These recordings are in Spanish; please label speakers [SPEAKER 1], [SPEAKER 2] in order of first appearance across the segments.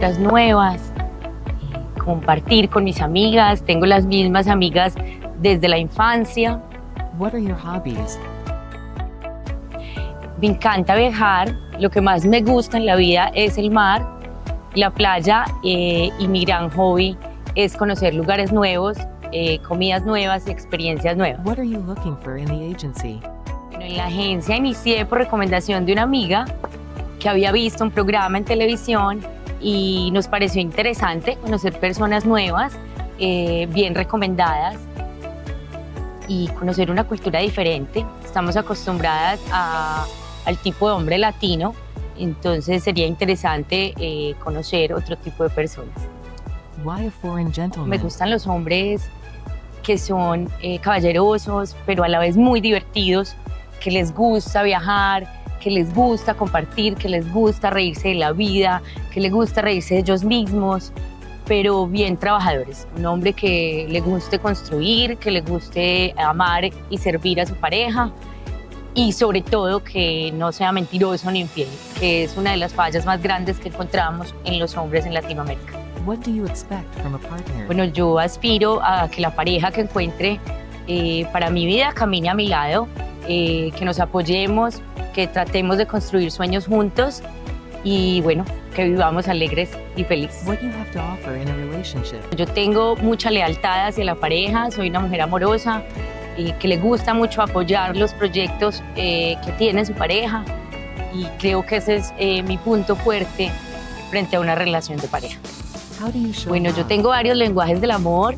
[SPEAKER 1] Las nuevas, compartir con mis amigas, tengo las mismas amigas desde la infancia.
[SPEAKER 2] What are your hobbies?
[SPEAKER 1] Me encanta viajar, lo que más me gusta en la vida es el mar, la playa y mi gran hobby es conocer lugares nuevos, comidas nuevas y experiencias nuevas.
[SPEAKER 2] What are you looking for in the agency?
[SPEAKER 1] Bueno, en la agencia inicié por recomendación de una amiga que había visto un programa en televisión y nos pareció interesante conocer personas nuevas, bien recomendadas y conocer una cultura diferente. Estamos acostumbradas al tipo de hombre latino, entonces sería interesante conocer otro tipo de personas.
[SPEAKER 2] Why a foreign gentleman?
[SPEAKER 1] Me gustan los hombres que son caballerosos, pero a la vez muy divertidos, que les gusta viajar, que les gusta compartir, que les gusta reírse de la vida, que les gusta reírse de ellos mismos, pero bien trabajadores. Un hombre que le guste construir, que le guste amar y servir a su pareja y sobre todo que no sea mentiroso ni infiel, que es una de las fallas más grandes que encontramos en los hombres en Latinoamérica.
[SPEAKER 2] What do you expect from a partner?
[SPEAKER 1] Bueno, yo aspiro a que la pareja que encuentre para mi vida camine a mi lado, que nos apoyemos, que tratemos de construir sueños juntos y bueno, que vivamos alegres y felices.
[SPEAKER 2] What do you have to offer in a relationship?
[SPEAKER 1] Yo tengo mucha lealtad hacia la pareja, soy una mujer amorosa, que le gusta mucho apoyar los proyectos que tiene su pareja y creo que ese es mi punto fuerte frente a una relación de pareja.
[SPEAKER 2] How do you show
[SPEAKER 1] Bueno, yo
[SPEAKER 2] love?
[SPEAKER 1] tengo varios lenguajes del amor,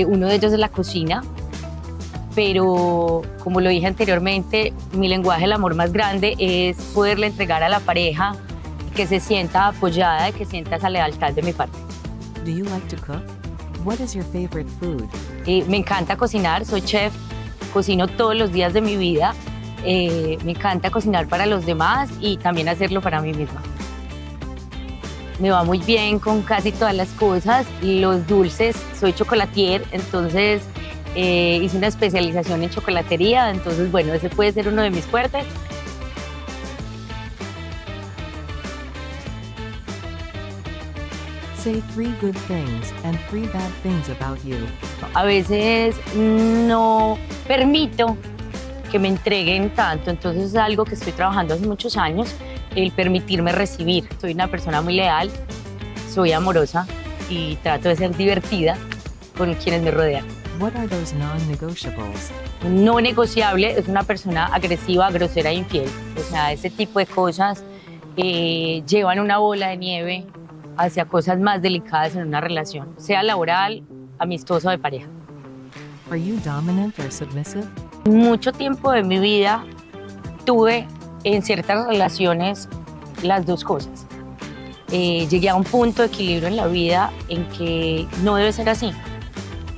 [SPEAKER 1] uno de ellos es la cocina, pero como lo dije anteriormente, mi lenguaje del amor más grande es poderle entregar a la pareja que se sienta apoyada y que sienta esa lealtad de mi parte.
[SPEAKER 2] Do you like to cook? What is your favorite food?
[SPEAKER 1] Me encanta cocinar, soy chef, cocino todos los días de mi vida, me encanta cocinar para los demás y también hacerlo para mí misma. Me va muy bien con casi todas las cosas, los dulces, soy chocolatier, entonces hice una especialización en chocolatería, entonces bueno, ese puede ser uno de mis fuertes.
[SPEAKER 2] Say 3 good things and 3 bad things about you.
[SPEAKER 1] A veces no permito que me entreguen tanto, entonces es algo que estoy trabajando hace muchos años, el permitirme recibir. Soy una persona muy leal, soy amorosa y trato de ser divertida con quienes me rodean.
[SPEAKER 2] What are those non-negotiables?
[SPEAKER 1] Un no negociable es una persona agresiva, grosera e infiel. O sea, ese tipo de cosas llevan una bola de nieve hacia cosas más delicadas en una relación, sea laboral, amistosa o de pareja.
[SPEAKER 2] Are you dominant or submissive?
[SPEAKER 1] Mucho tiempo de mi vida tuve en ciertas relaciones las dos cosas. Llegué a un punto de equilibrio en la vida en que no debe ser así.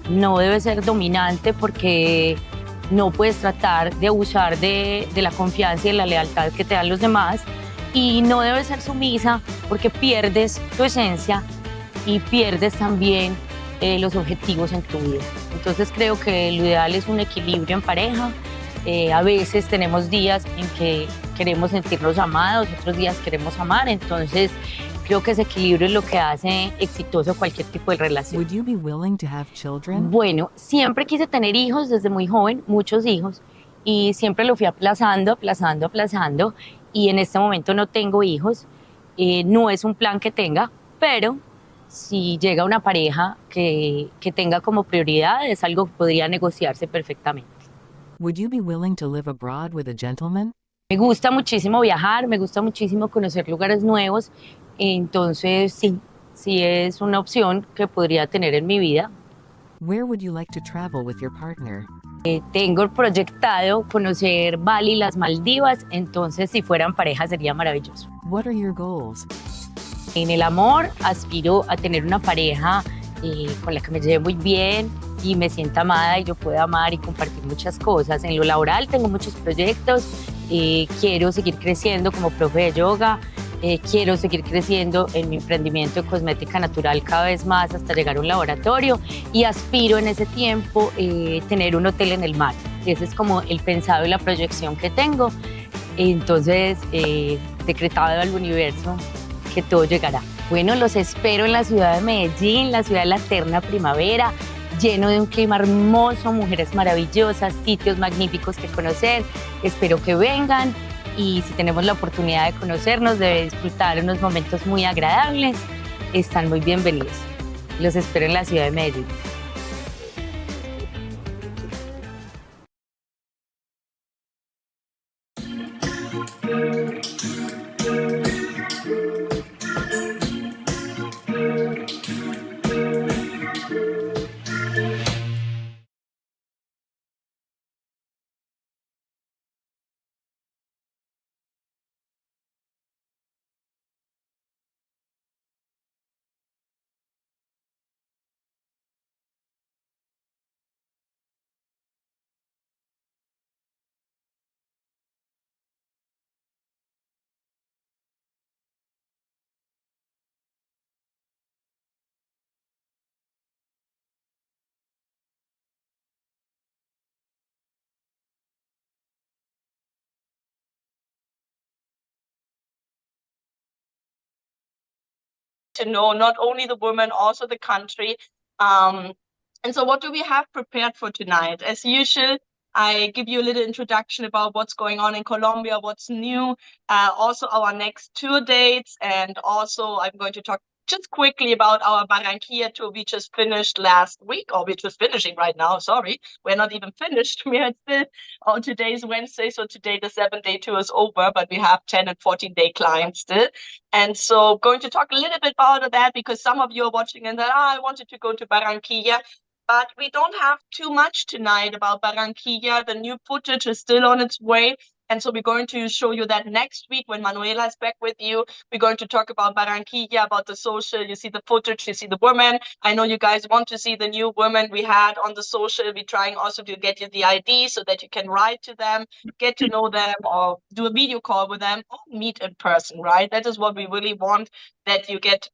[SPEAKER 1] No debe ser dominante porque no puedes tratar de abusar de la confianza y de la lealtad que te dan los demás y no debes ser sumisa porque pierdes tu esencia y pierdes también los objetivos en tu vida. Entonces creo que lo ideal es un equilibrio en pareja. A veces tenemos días en que queremos sentirnos amados, otros días queremos amar, entonces creo que ese equilibrio es lo que hace exitoso cualquier tipo de relación.
[SPEAKER 2] Would you be willing to have children?
[SPEAKER 1] Bueno, siempre quise tener hijos desde muy joven, muchos hijos, y siempre lo fui aplazando y en este momento no tengo hijos. No es un plan que tenga, pero si llega una pareja que tenga como prioridad, es algo que podría negociarse perfectamente.
[SPEAKER 2] Would you be willing to live abroad with a gentleman?
[SPEAKER 1] Me gusta muchísimo viajar, me gusta muchísimo conocer lugares nuevos, entonces sí es una opción que podría tener en mi vida.
[SPEAKER 2] Where would you like to travel with your partner?
[SPEAKER 1] Tengo proyectado conocer Bali y las Maldivas, entonces si fueran pareja sería maravilloso.
[SPEAKER 2] What are your goals?
[SPEAKER 1] En el amor aspiro a tener una pareja con la que me lleve muy bien y me sienta amada y yo pueda amar y compartir muchas cosas. En lo laboral tengo muchos proyectos, quiero seguir creciendo como profe de yoga, quiero seguir creciendo en mi emprendimiento de cosmética natural cada vez más hasta llegar a un laboratorio y aspiro en ese tiempo tener un hotel en el mar. Ese es como el pensado y la proyección que tengo. Entonces, decretado al universo que todo llegará. Bueno, los espero en la ciudad de Medellín, la ciudad de la eterna primavera, lleno de un clima hermoso, mujeres maravillosas, sitios magníficos que conocer. Espero que vengan y si tenemos la oportunidad de conocernos, de disfrutar unos momentos muy agradables, están muy bienvenidos. Los espero en la ciudad de Medellín.
[SPEAKER 3] To know not only the woman, also the country. And so what do we have prepared for tonight? As usual, I give you a little introduction about what's going on in Colombia, what's new, also our next tour dates, and also I'm going to talk just quickly about our Barranquilla tour we just finished last week, or we're just finishing right now, sorry. We're not even finished. We are still, today's Wednesday, so today the 7-day tour is over, but we have 10 and 14-day clients still. And so going to talk a little bit about that because some of you are watching and that, I wanted to go to Barranquilla. But we don't have too much tonight about Barranquilla. The new footage is still on its way. And so we're going to show you that next week when Manuela is back with you. We're going to talk about Barranquilla, about the social. You see the footage, you see the women. I know you guys want to see the new women we had on the social. We're trying also to get you the ID so that you can write to them, get to know them, or do a video call with them, or meet in person, right? That is what we really want, that you get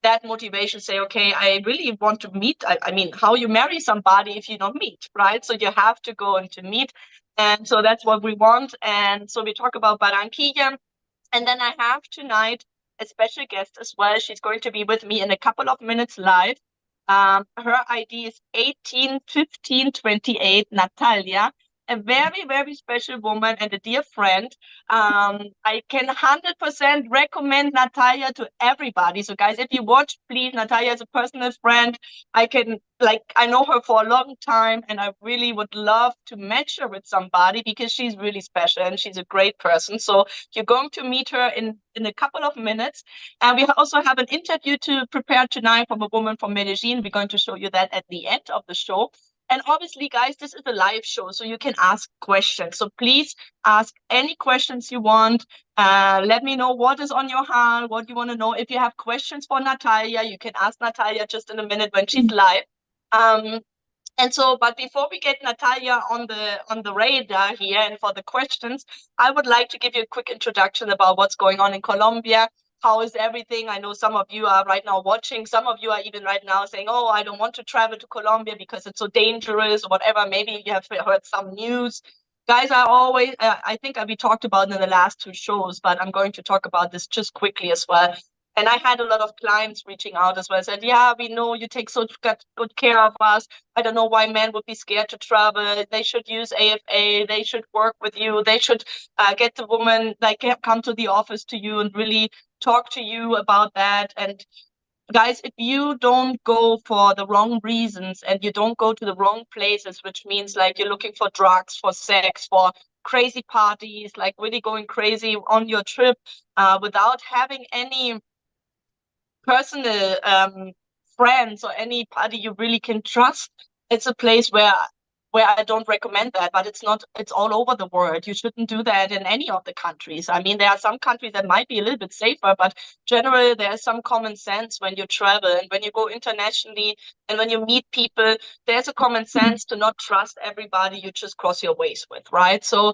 [SPEAKER 3] that motivation, say, okay, I really want to meet. I mean, how you marry somebody if you don't meet, right? So you have to go and to meet. And so that's what we want. And so we talk about Barranquilla. And then I have tonight a special guest as well. She's going to be with me in a couple of minutes live. Her ID is 181528, Natalia. A very, very special woman and a dear friend. I can 100% recommend Natalia to everybody. So guys, if you watch, please, Natalia is a personal friend. I know her for a long time and I really would love to match her with somebody because she's really special and she's a great person. So you're going to meet her in a couple of minutes. And we also have an interview to prepare tonight from a woman from Medellin. We're going to show you that at the end of the show. And obviously, guys, this is a live show, so you can ask questions. So please ask any questions you want. Let me know what is on your heart, what you want to know. If you have questions for Natalia, you can ask Natalia just in a minute when she's live. But before we get Natalia on the radar here and for the questions, I would like to give you a quick introduction about what's going on in Colombia. How is everything? I know some of you are right now watching. Some of you are even right now saying, oh, I don't want to travel to Colombia because it's so dangerous or whatever. Maybe you have heard some news. Guys, I think we talked about it in the last two shows, but I'm going to talk about this just quickly as well. And I had a lot of clients reaching out as well. Said, yeah, we know you take such good care of us. I don't know why men would be scared to travel. They should use AFA. They should work with you. They should get the woman, come to the office to you and really talk to you about that. And guys, if you don't go for the wrong reasons and you don't go to the wrong places, which means like you're looking for drugs, for sex, for crazy parties, like really going crazy on your trip without having any personal friends or anybody you really can trust, it's a place where I don't recommend that, but it's all over the world. You shouldn't do that in any of the countries. I mean, there are some countries that might be a little bit safer, but generally there's some common sense when you travel and when you go internationally and when you meet people, there's a common sense to not trust everybody you just cross your ways with, right? So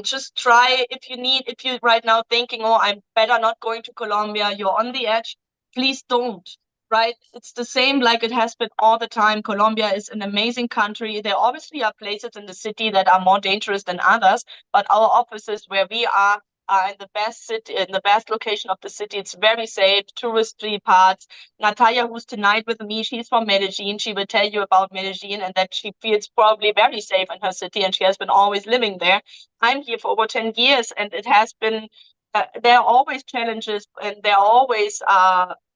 [SPEAKER 3] just try if you're right now thinking, oh, I'm better not going to Colombia, you're on the edge, please don't. Right? It's the same like it has been all the time. Colombia is an amazing country. There obviously are places in the city that are more dangerous than others, but our offices where we are in the best city, in the best location of the city. It's very safe, touristy parts. Natalia, who's tonight with me, she's from Medellin. She will tell you about Medellin and that she feels probably very safe in her city, and she has been always living there. I'm here for over 10 years, and it has been, there are always challenges and there are always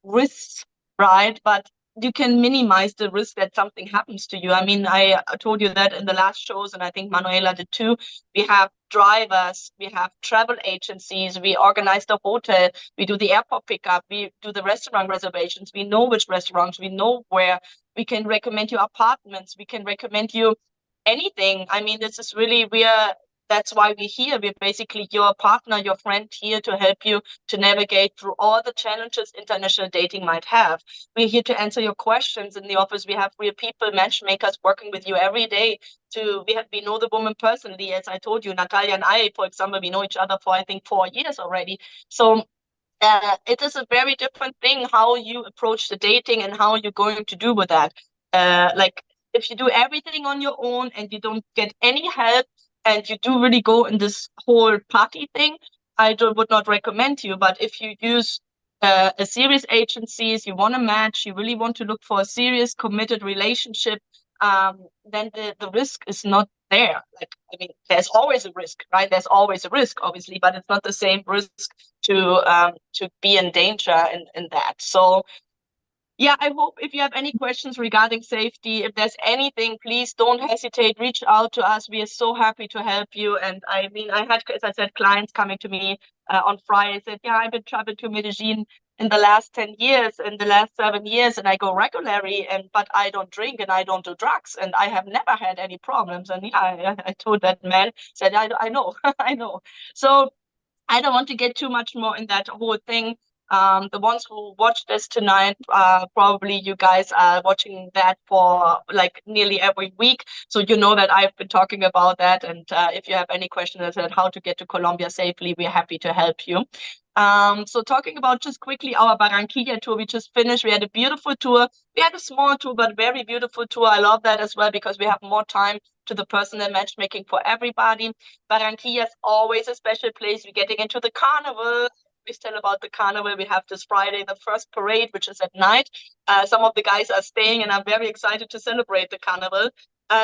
[SPEAKER 3] risks, right? But you can minimize the risk that something happens to you. I mean, I told you that in the last shows, and I think Manuela did too. We have drivers, we have travel agencies, we organize the hotel, we do the airport pickup, we do the restaurant reservations, we know which restaurants, we know where, we can recommend you apartments, we can recommend you anything. I mean, this is really, that's why we're here. We're basically your partner, your friend here to help you to navigate through all the challenges international dating might have. We're here to answer your questions. In the office, we have real people, matchmakers working with you every day. We know the woman personally. As I told you, Natalia and I, for example, we know each other for, I think, 4 years already. So it is a very different thing how you approach the dating and how you're going to do with that. Like, if you do everything on your own and you don't get any help, and you do really go in this whole party thing, would not recommend you. But if you use a serious agencies, you want to match, you really want to look for a serious, committed relationship, then the risk is not there. Like, I mean, there's always a risk, right? There's always a risk, obviously, but it's not the same risk to be in danger in that. So yeah, I hope if you have any questions regarding safety, if there's anything, please don't hesitate, reach out to us. We are so happy to help you. And I mean, I had, as I said, clients coming to me on Friday, said, yeah, I've been traveling to Medellin in the last 10 years, in the last 7 years, and I go regularly, but I don't drink and I don't do drugs, and I have never had any problems. And yeah, I told that man, said, I know, I know. So I don't want to get too much more in that whole thing. The ones who watch this tonight, probably you guys are watching that for like nearly every week. So you know that I've been talking about that. And if you have any questions on how to get to Colombia safely, we're happy to help you. So talking about just quickly our Barranquilla tour, we just finished. We had a beautiful tour. We had a small tour, but very beautiful tour. I love that as well because we have more time to the personal matchmaking for everybody. Barranquilla is always a special place. We're getting into the carnival. We tell about the carnival. We have this Friday, the first parade, which is at night. Some of the guys are staying, and I'm very excited to celebrate the carnival.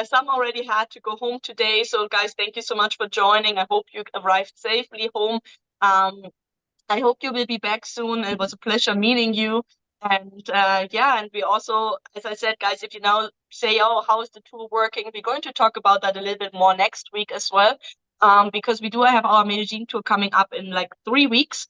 [SPEAKER 3] Some already had to go home today. So guys, thank you so much for joining. I hope you arrived safely home. I hope you will be back soon. It was a pleasure meeting you. And yeah, and we also, as I said, guys, if you now say, oh, how is the tour working? We're going to talk about that a little bit more next week as well, because we do have our Medellin tour coming up in like 3 weeks.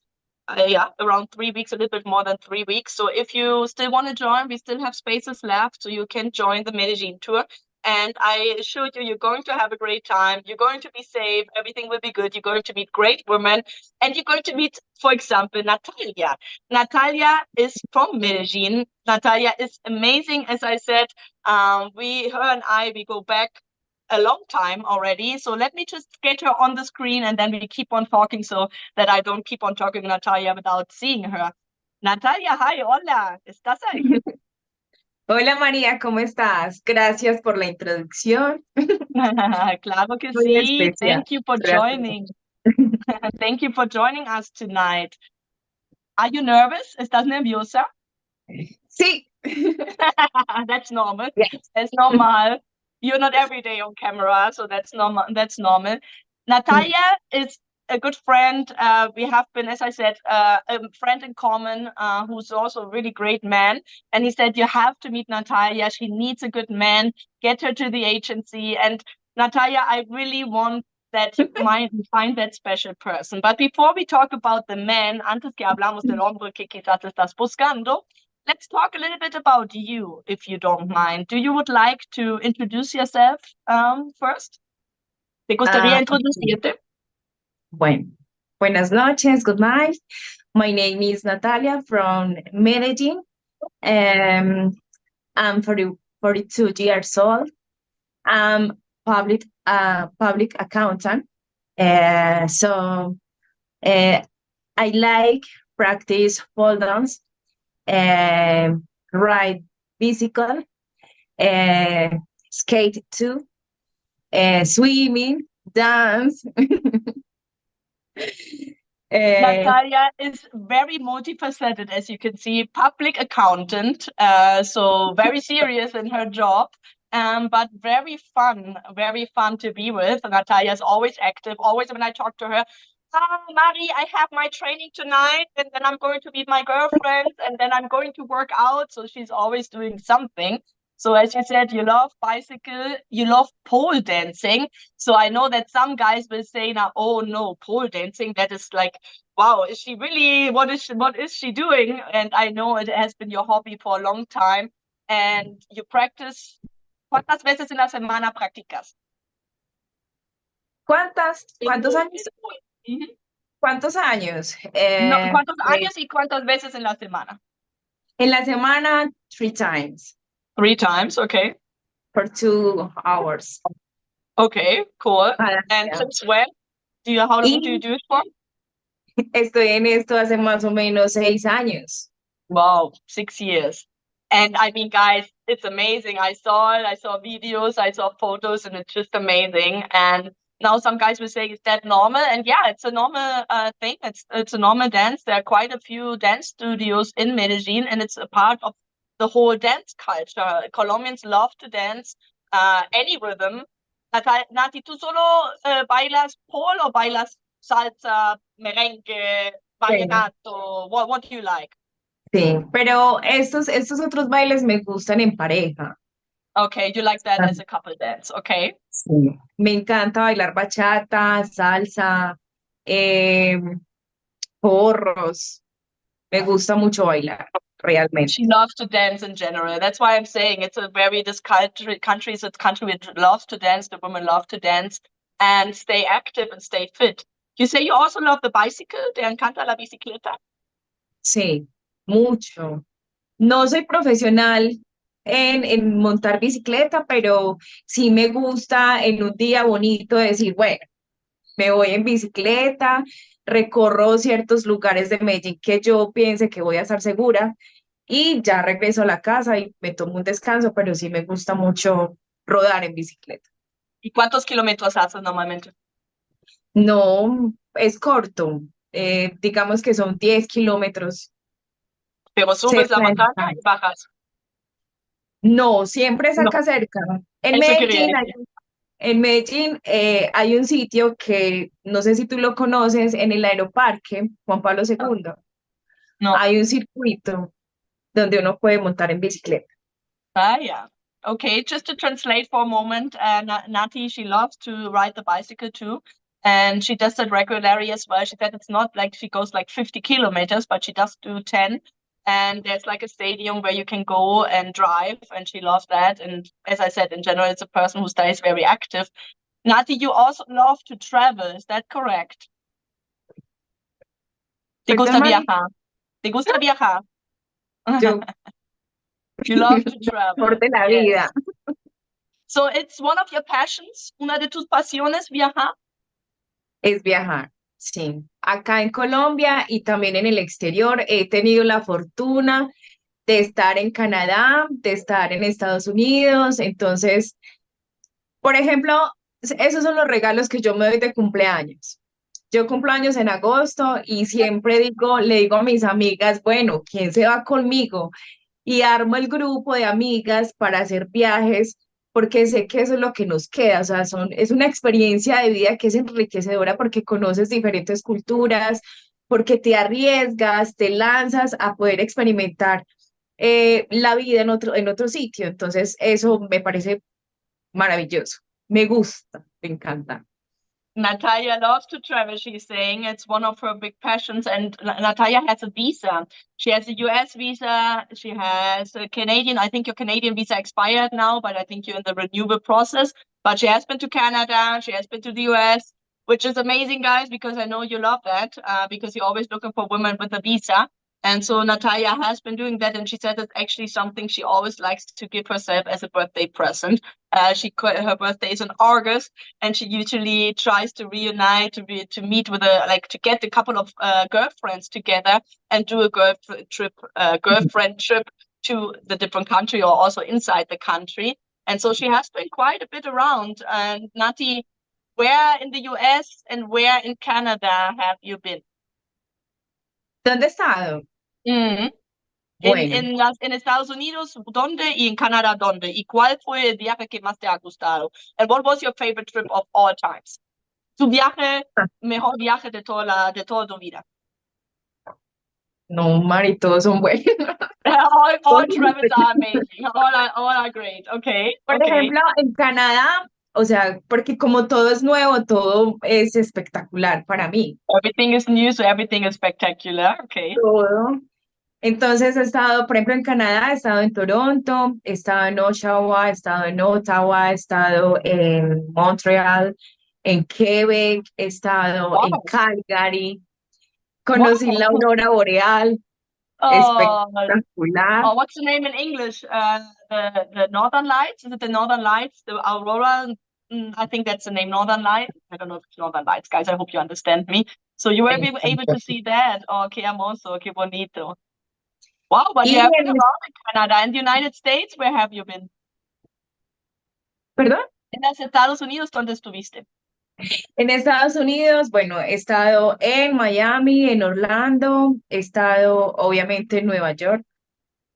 [SPEAKER 3] Yeah, around 3 weeks, a little bit more than 3 weeks. So if you still want to join, we still have spaces left, so you can join the Medellin tour. And I assure you, you're going to have a great time. You're going to be safe. Everything will be good. You're going to meet great women. And you're going to meet, for example, Natalia. Natalia is from Medellin. Natalia is amazing. As I said, her and I, we go back a long time already. So let me just get her on the screen and then we keep on talking so that I don't keep on talking to Natalia without seeing her. Natalia, hi, hola, ¿estás ahí?
[SPEAKER 4] Hola María, ¿cómo estás? Gracias por la introducción.
[SPEAKER 3] Claro que
[SPEAKER 4] Muy
[SPEAKER 3] sí.
[SPEAKER 4] especial.
[SPEAKER 3] Thank you for
[SPEAKER 4] Gracias.
[SPEAKER 3] joining. Thank you for joining us tonight. Are you nervous? ¿Estás nerviosa?
[SPEAKER 4] Sí.
[SPEAKER 3] That's normal.
[SPEAKER 4] Yes.
[SPEAKER 3] That's normal. You're not every day on camera, so that's normal. That's normal. Natalia is a good friend. We have been, as I said, a friend in common who's also a really great man. And he said, you have to meet Natalia. She needs a good man. Get her to the agency. And Natalia, I really want that you might find that special person. But before we talk about the man, antes que hablamos del hombre que quizás estás buscando, let's talk a little bit about you, if you don't mind. Do you would like to introduce yourself first? ¿Te gustaría introducirte?
[SPEAKER 4] Bueno, buenas noches, good night. My name is Natalia from Medellin. I'm 42 years old. I'm public accountant. So I like practice pole dance, ride bicycle, skate too, swimming, dance.
[SPEAKER 3] Natalia is very multifaceted, as you can see, public accountant, so very serious in her job, but very fun to be with. Natalia is always active, always when I talk to her, Mari, I have my training tonight, and then I'm going to meet my girlfriends, and then I'm going to work out. So she's always doing something. So as you said, you love bicycle, you love pole dancing. So I know that some guys will say now, oh no, pole dancing, that is like, wow, is she really, what is she doing? And I know it has been your hobby for a long time. And you practice, ¿cuántas veces en la semana practicas?
[SPEAKER 4] ¿Cuántos años?
[SPEAKER 3] Ujú.
[SPEAKER 4] ¿Cuántos años?
[SPEAKER 3] No, ¿cuántos
[SPEAKER 4] Pues,
[SPEAKER 3] años y cuántas veces en la semana?
[SPEAKER 4] en la semana, 3 times
[SPEAKER 3] 3 times, okay.
[SPEAKER 4] for 2 hours.
[SPEAKER 3] Okay, cool.
[SPEAKER 4] Cada
[SPEAKER 3] And
[SPEAKER 4] día.
[SPEAKER 3] since when? How long do you
[SPEAKER 4] Y
[SPEAKER 3] do it for?
[SPEAKER 4] estoy en esto hace más o menos 6 años.
[SPEAKER 3] Wow, 6 years. And I mean, guys, it's amazing. I saw it, I saw videos, I saw photos, and it's just amazing. And now some guys will say, is that normal? And yeah, it's a normal thing. It's a normal dance. There are quite a few dance studios in Medellin, and it's a part of the whole dance culture. Colombians love to dance any rhythm. Nati, ¿tú solo bailas pole o bailas salsa, merengue,
[SPEAKER 4] Sí,
[SPEAKER 3] vallenato? What do you like?
[SPEAKER 4] sí, pero estos otros bailes me gustan en pareja.
[SPEAKER 3] Okay, you like that as a couple dance, okay?
[SPEAKER 4] Sí. Me encanta bailar bachata, salsa, eh, porros. Me gusta mucho bailar,
[SPEAKER 3] She
[SPEAKER 4] realmente.
[SPEAKER 3] loves to dance in general. That's why I'm saying it's a very, this country is a country which loves to dance. The women love to dance and stay active and stay fit. You say you also love the bicycle. ¿Te encanta la bicicleta?
[SPEAKER 4] Sí, mucho. No soy profesional en montar bicicleta, pero sí me gusta en un día bonito decir, bueno, me voy en bicicleta, recorro ciertos lugares de Medellín que yo piense que voy a estar segura y ya regreso a la casa y me tomo un descanso, pero sí me gusta mucho rodar en bicicleta.
[SPEAKER 3] ¿Y cuántos kilómetros haces normalmente?
[SPEAKER 4] No, es corto, digamos que son 10 kilómetros.
[SPEAKER 3] Pero subes la montaña
[SPEAKER 4] 60.
[SPEAKER 3] y bajas.
[SPEAKER 4] No, siempre es
[SPEAKER 3] No,
[SPEAKER 4] acá cerca. En
[SPEAKER 3] eso quería
[SPEAKER 4] Medellín,
[SPEAKER 3] decir.
[SPEAKER 4] en Medellín hay un sitio que no sé si tú lo conoces, en el Aeroparque Juan Pablo II.
[SPEAKER 3] No.
[SPEAKER 4] Hay un circuito donde uno puede montar en bicicleta.
[SPEAKER 3] Yeah. Okay, just to translate for a moment, Nati, she loves to ride the bicycle too. And she does that regularly as well. She said it's not like she goes like 50 kilometers, but she does do 10. And there's like a stadium where you can go and drive, and she loves that. And as I said, in general, it's a person who stays very active. Nati, you also love to travel, is that correct? ¿Te
[SPEAKER 4] Perdón,
[SPEAKER 3] gusta
[SPEAKER 4] Mari,
[SPEAKER 3] viajar? ¿Te gusta viajar?
[SPEAKER 4] yo,
[SPEAKER 3] You love to travel.
[SPEAKER 4] por de la
[SPEAKER 3] Yes.
[SPEAKER 4] vida.
[SPEAKER 3] So it's one of your passions, una de tus pasiones, viajar.
[SPEAKER 4] Es viajar, sí. Acá en Colombia y también en el exterior he tenido la fortuna de estar en Canadá, de estar en Estados Unidos. Entonces, por ejemplo, esos son los regalos que yo me doy de cumpleaños. Yo cumplo años en agosto y siempre le digo a mis amigas, bueno, ¿quién se va conmigo? Y armo el grupo de amigas para hacer viajes, porque sé que eso es lo que nos queda, o sea, es una experiencia de vida que es enriquecedora porque conoces diferentes culturas, porque te arriesgas, te lanzas a poder experimentar la vida en otro sitio. Entonces, eso me parece maravilloso. Me gusta, me encanta.
[SPEAKER 3] Natalia loves to travel, she's saying. It's one of her big passions. And Natalia has a visa. She has a US visa. She has a Canadian. I think your Canadian visa expired now, but I think you're in the renewal process. But she has been to Canada. She has been to the US, which is amazing, guys, because I know you love that because you're always looking for women with a visa. And so Natalia has been doing that. And she said it's actually something she always likes to give herself as a birthday present. Her birthday is in August, and she usually tries to reunite, to meet with to get a couple of girlfriends together and do a girlfriend trip to the different country or also inside the country. And so she has been quite a bit around. And Nati, where in the US and where in Canada have you been?
[SPEAKER 4] ¿Dónde he estado?
[SPEAKER 3] Mhm.
[SPEAKER 4] Bueno,
[SPEAKER 3] En Estados Unidos, ¿dónde? Y en Canadá, ¿dónde? ¿Y cuál fue el viaje que más te ha gustado? And what was your favorite trip of all times? Tu viaje, mejor viaje de toda tu vida.
[SPEAKER 4] no, Mari, todos son buenos.
[SPEAKER 3] All travels are amazing. All are great. Okay,
[SPEAKER 4] Por
[SPEAKER 3] okay.
[SPEAKER 4] ejemplo, en Canadá, o sea, porque como todo es nuevo, todo es espectacular para mí.
[SPEAKER 3] Everything is new, so everything is spectacular. Okay.
[SPEAKER 4] Todo. Entonces he estado, por ejemplo, en Canadá, he estado en Toronto, he estado en Oshawa, he estado en Ottawa, he estado en Montreal, en Quebec, he estado en
[SPEAKER 3] Wow.
[SPEAKER 4] Calgary, conocí la
[SPEAKER 3] Wow.
[SPEAKER 4] aurora boreal,
[SPEAKER 3] Oh,
[SPEAKER 4] espectacular.
[SPEAKER 3] oh, what's the name in English? The Northern Lights? Is it the Northern Lights? The Aurora? I think that's the name, Northern Lights. I don't know if it's Northern Lights, guys. I hope you understand me. So you were able to see that. Oh, qué hermoso, qué bonito. Wow, but you
[SPEAKER 4] Y
[SPEAKER 3] have been
[SPEAKER 4] en,
[SPEAKER 3] around in Canada and the United States. Where have you been?
[SPEAKER 4] perdón,
[SPEAKER 3] En los Estados Unidos, ¿dónde estuviste?
[SPEAKER 4] en Estados Unidos, bueno, he estado en Miami, en Orlando, he estado obviamente en Nueva York.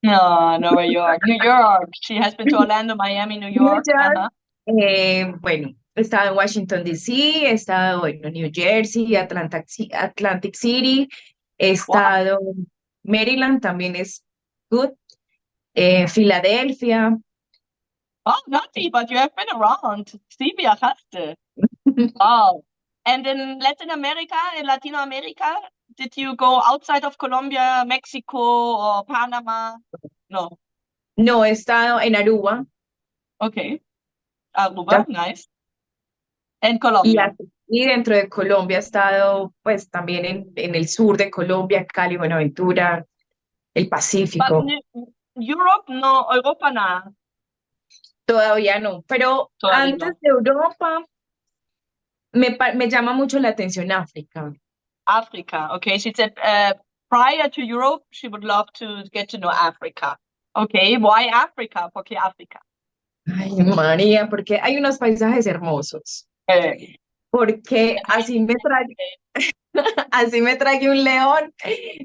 [SPEAKER 3] No, New York. New York. She has been to Orlando, Miami, New
[SPEAKER 4] New
[SPEAKER 3] York.
[SPEAKER 4] York,
[SPEAKER 3] Uh-huh.
[SPEAKER 4] bueno, he estado en Washington, D.C., he estado en New Jersey, Atlantic City, he
[SPEAKER 3] Wow.
[SPEAKER 4] estado en Maryland, también es good, Filadelfia.
[SPEAKER 3] Oh, naughty, but you have been around. Sí, viajaste. Wow. And in Latin America, in Latino America, did you go outside of Colombia, Mexico, or Panama? No.
[SPEAKER 4] No, he estado en Aruba
[SPEAKER 3] Okay. Aruba, nice. And Colombia.
[SPEAKER 4] y dentro de Colombia he estado pues también en el sur de Colombia, Cali, Buenaventura, el
[SPEAKER 3] But
[SPEAKER 4] Pacífico.
[SPEAKER 3] Europe, no. Europa, nada.
[SPEAKER 4] Todavía no, pero
[SPEAKER 3] Todavía
[SPEAKER 4] antes
[SPEAKER 3] no.
[SPEAKER 4] de Europa me llama mucho la atención África.
[SPEAKER 3] Africa. Okay. She said prior to Europe, she would love to get to know Africa. Okay. Why Africa? ¿Por qué África?
[SPEAKER 4] Ay, María, porque hay unos paisajes hermosos.
[SPEAKER 3] Eh,
[SPEAKER 4] Porque así me trague un león,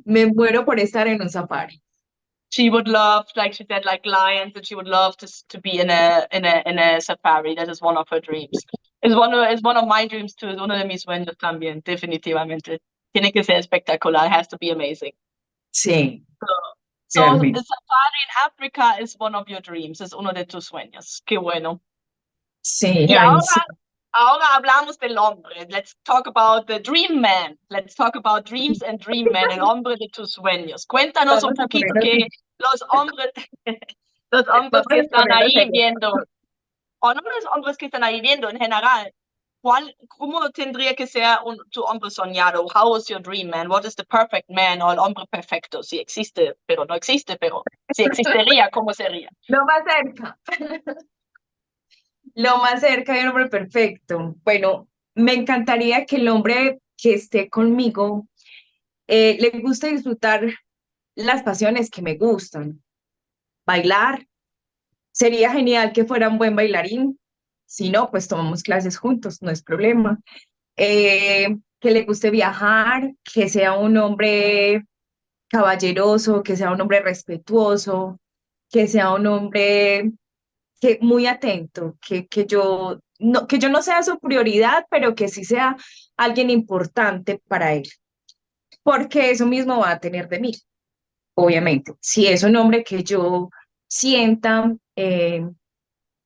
[SPEAKER 4] me muero por estar en un safari.
[SPEAKER 3] she would love, like she said, like lions, and she would love to be in a safari. That is one of her dreams. It's one of my dreams too. Es uno de mis sueños también, definitivamente. Tiene que ser espectacular. It has to be amazing.
[SPEAKER 4] Sí,
[SPEAKER 3] So a
[SPEAKER 4] realmente.
[SPEAKER 3] safari in Africa is one of your dreams. Es uno de tus sueños. Qué bueno.
[SPEAKER 4] Sí,
[SPEAKER 3] Y
[SPEAKER 4] ay, sí.
[SPEAKER 3] ahora hablamos del hombre. Let's talk about the dream man. Let's talk about dreams and dream man, el hombre de tus sueños. Cuéntanos un
[SPEAKER 4] Vamos a
[SPEAKER 3] poquito
[SPEAKER 4] ponernos,
[SPEAKER 3] que los hombres, los hombres
[SPEAKER 4] vamos
[SPEAKER 3] que
[SPEAKER 4] a
[SPEAKER 3] están
[SPEAKER 4] ponernos
[SPEAKER 3] ahí
[SPEAKER 4] serios.
[SPEAKER 3] viendo, o no los hombres que están ahí viendo en general, ¿cómo tendría que ser tu hombre soñado? How is your dream man? What is the perfect man o el hombre perfecto? Si existe, pero no existe, pero si existiría, ¿cómo sería?
[SPEAKER 4] Lo más cerca, lo más cerca de un hombre perfecto. Bueno, me encantaría que el hombre que esté conmigo le guste disfrutar las pasiones que me gustan. Bailar, sería genial que fuera un buen bailarín. Si no, pues tomamos clases juntos, no es problema. Que le guste viajar, que sea un hombre caballeroso, que sea un hombre respetuoso, que sea un hombre que muy atento, que yo no sea su prioridad, pero que sí sea alguien importante para él, porque eso mismo va a tener de mí, obviamente. Si es un hombre que yo sienta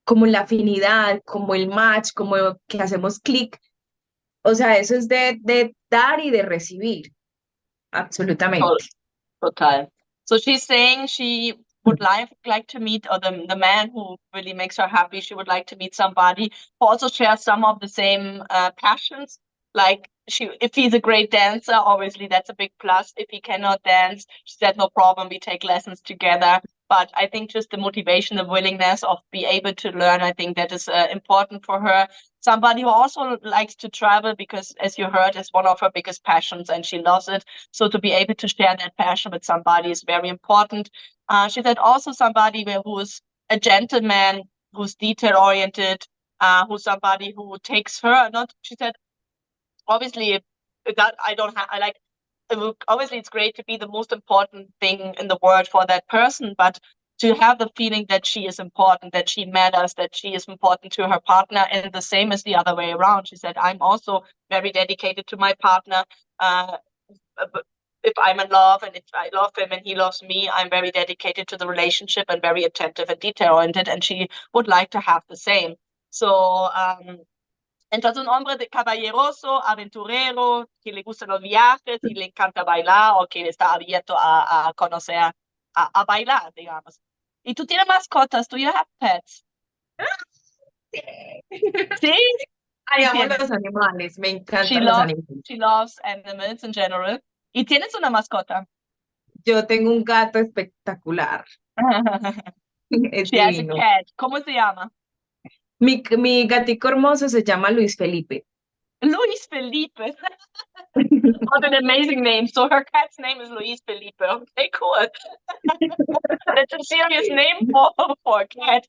[SPEAKER 4] como la afinidad, como el match, como que hacemos clic, o sea, eso es de dar y de recibir, absolutamente.
[SPEAKER 3] Total. So she's saying she would like to meet, or the man who really makes her happy, she would like to meet somebody who also shares some of the same passions. Like if he's a great dancer, obviously that's a big plus. If he cannot dance, she said no problem, we take lessons together. But I think just the motivation, the willingness of be able to learn, I think that is important for her. Somebody who also likes to travel, because as you heard, is one of her biggest passions and she loves it. So to be able to share that passion with somebody is very important. She said also somebody who is a gentleman, who's detail oriented, who's somebody who takes her. Not, she said, obviously that I don't have. I like obviously it's great to be the most important thing in the world for that person, but to have the feeling that she is important, that she matters, that she is important to her partner, and the same as the other way around. She said, I'm also very dedicated to my partner. If I'm in love and if I love him and he loves me, I'm very dedicated to the relationship and very attentive and detail-oriented, and she would like to have the same. So, entonces un hombre de caballeroso, aventurero, que le gustan los viajes y le encanta bailar o que está abierto a conocer, a bailar, digamos. ¿Y tú tienes mascotas? ¿Do you have pets? ¿Sí?
[SPEAKER 4] Ay, amo
[SPEAKER 3] Tienes.
[SPEAKER 4] los animales, me
[SPEAKER 3] She
[SPEAKER 4] encantan los
[SPEAKER 3] loves,
[SPEAKER 4] animales.
[SPEAKER 3] she loves animals in general. ¿Y tienes una mascota?
[SPEAKER 4] Yo tengo un gato espectacular, es
[SPEAKER 3] She has a
[SPEAKER 4] divino.
[SPEAKER 3] cat. ¿Cómo se llama?
[SPEAKER 4] Mi gatico hermoso se llama Luis Felipe.
[SPEAKER 3] Luis Felipe. What an amazing name. So her cat's name is Luis Felipe. Okay, cool. That's a serious name for a cat.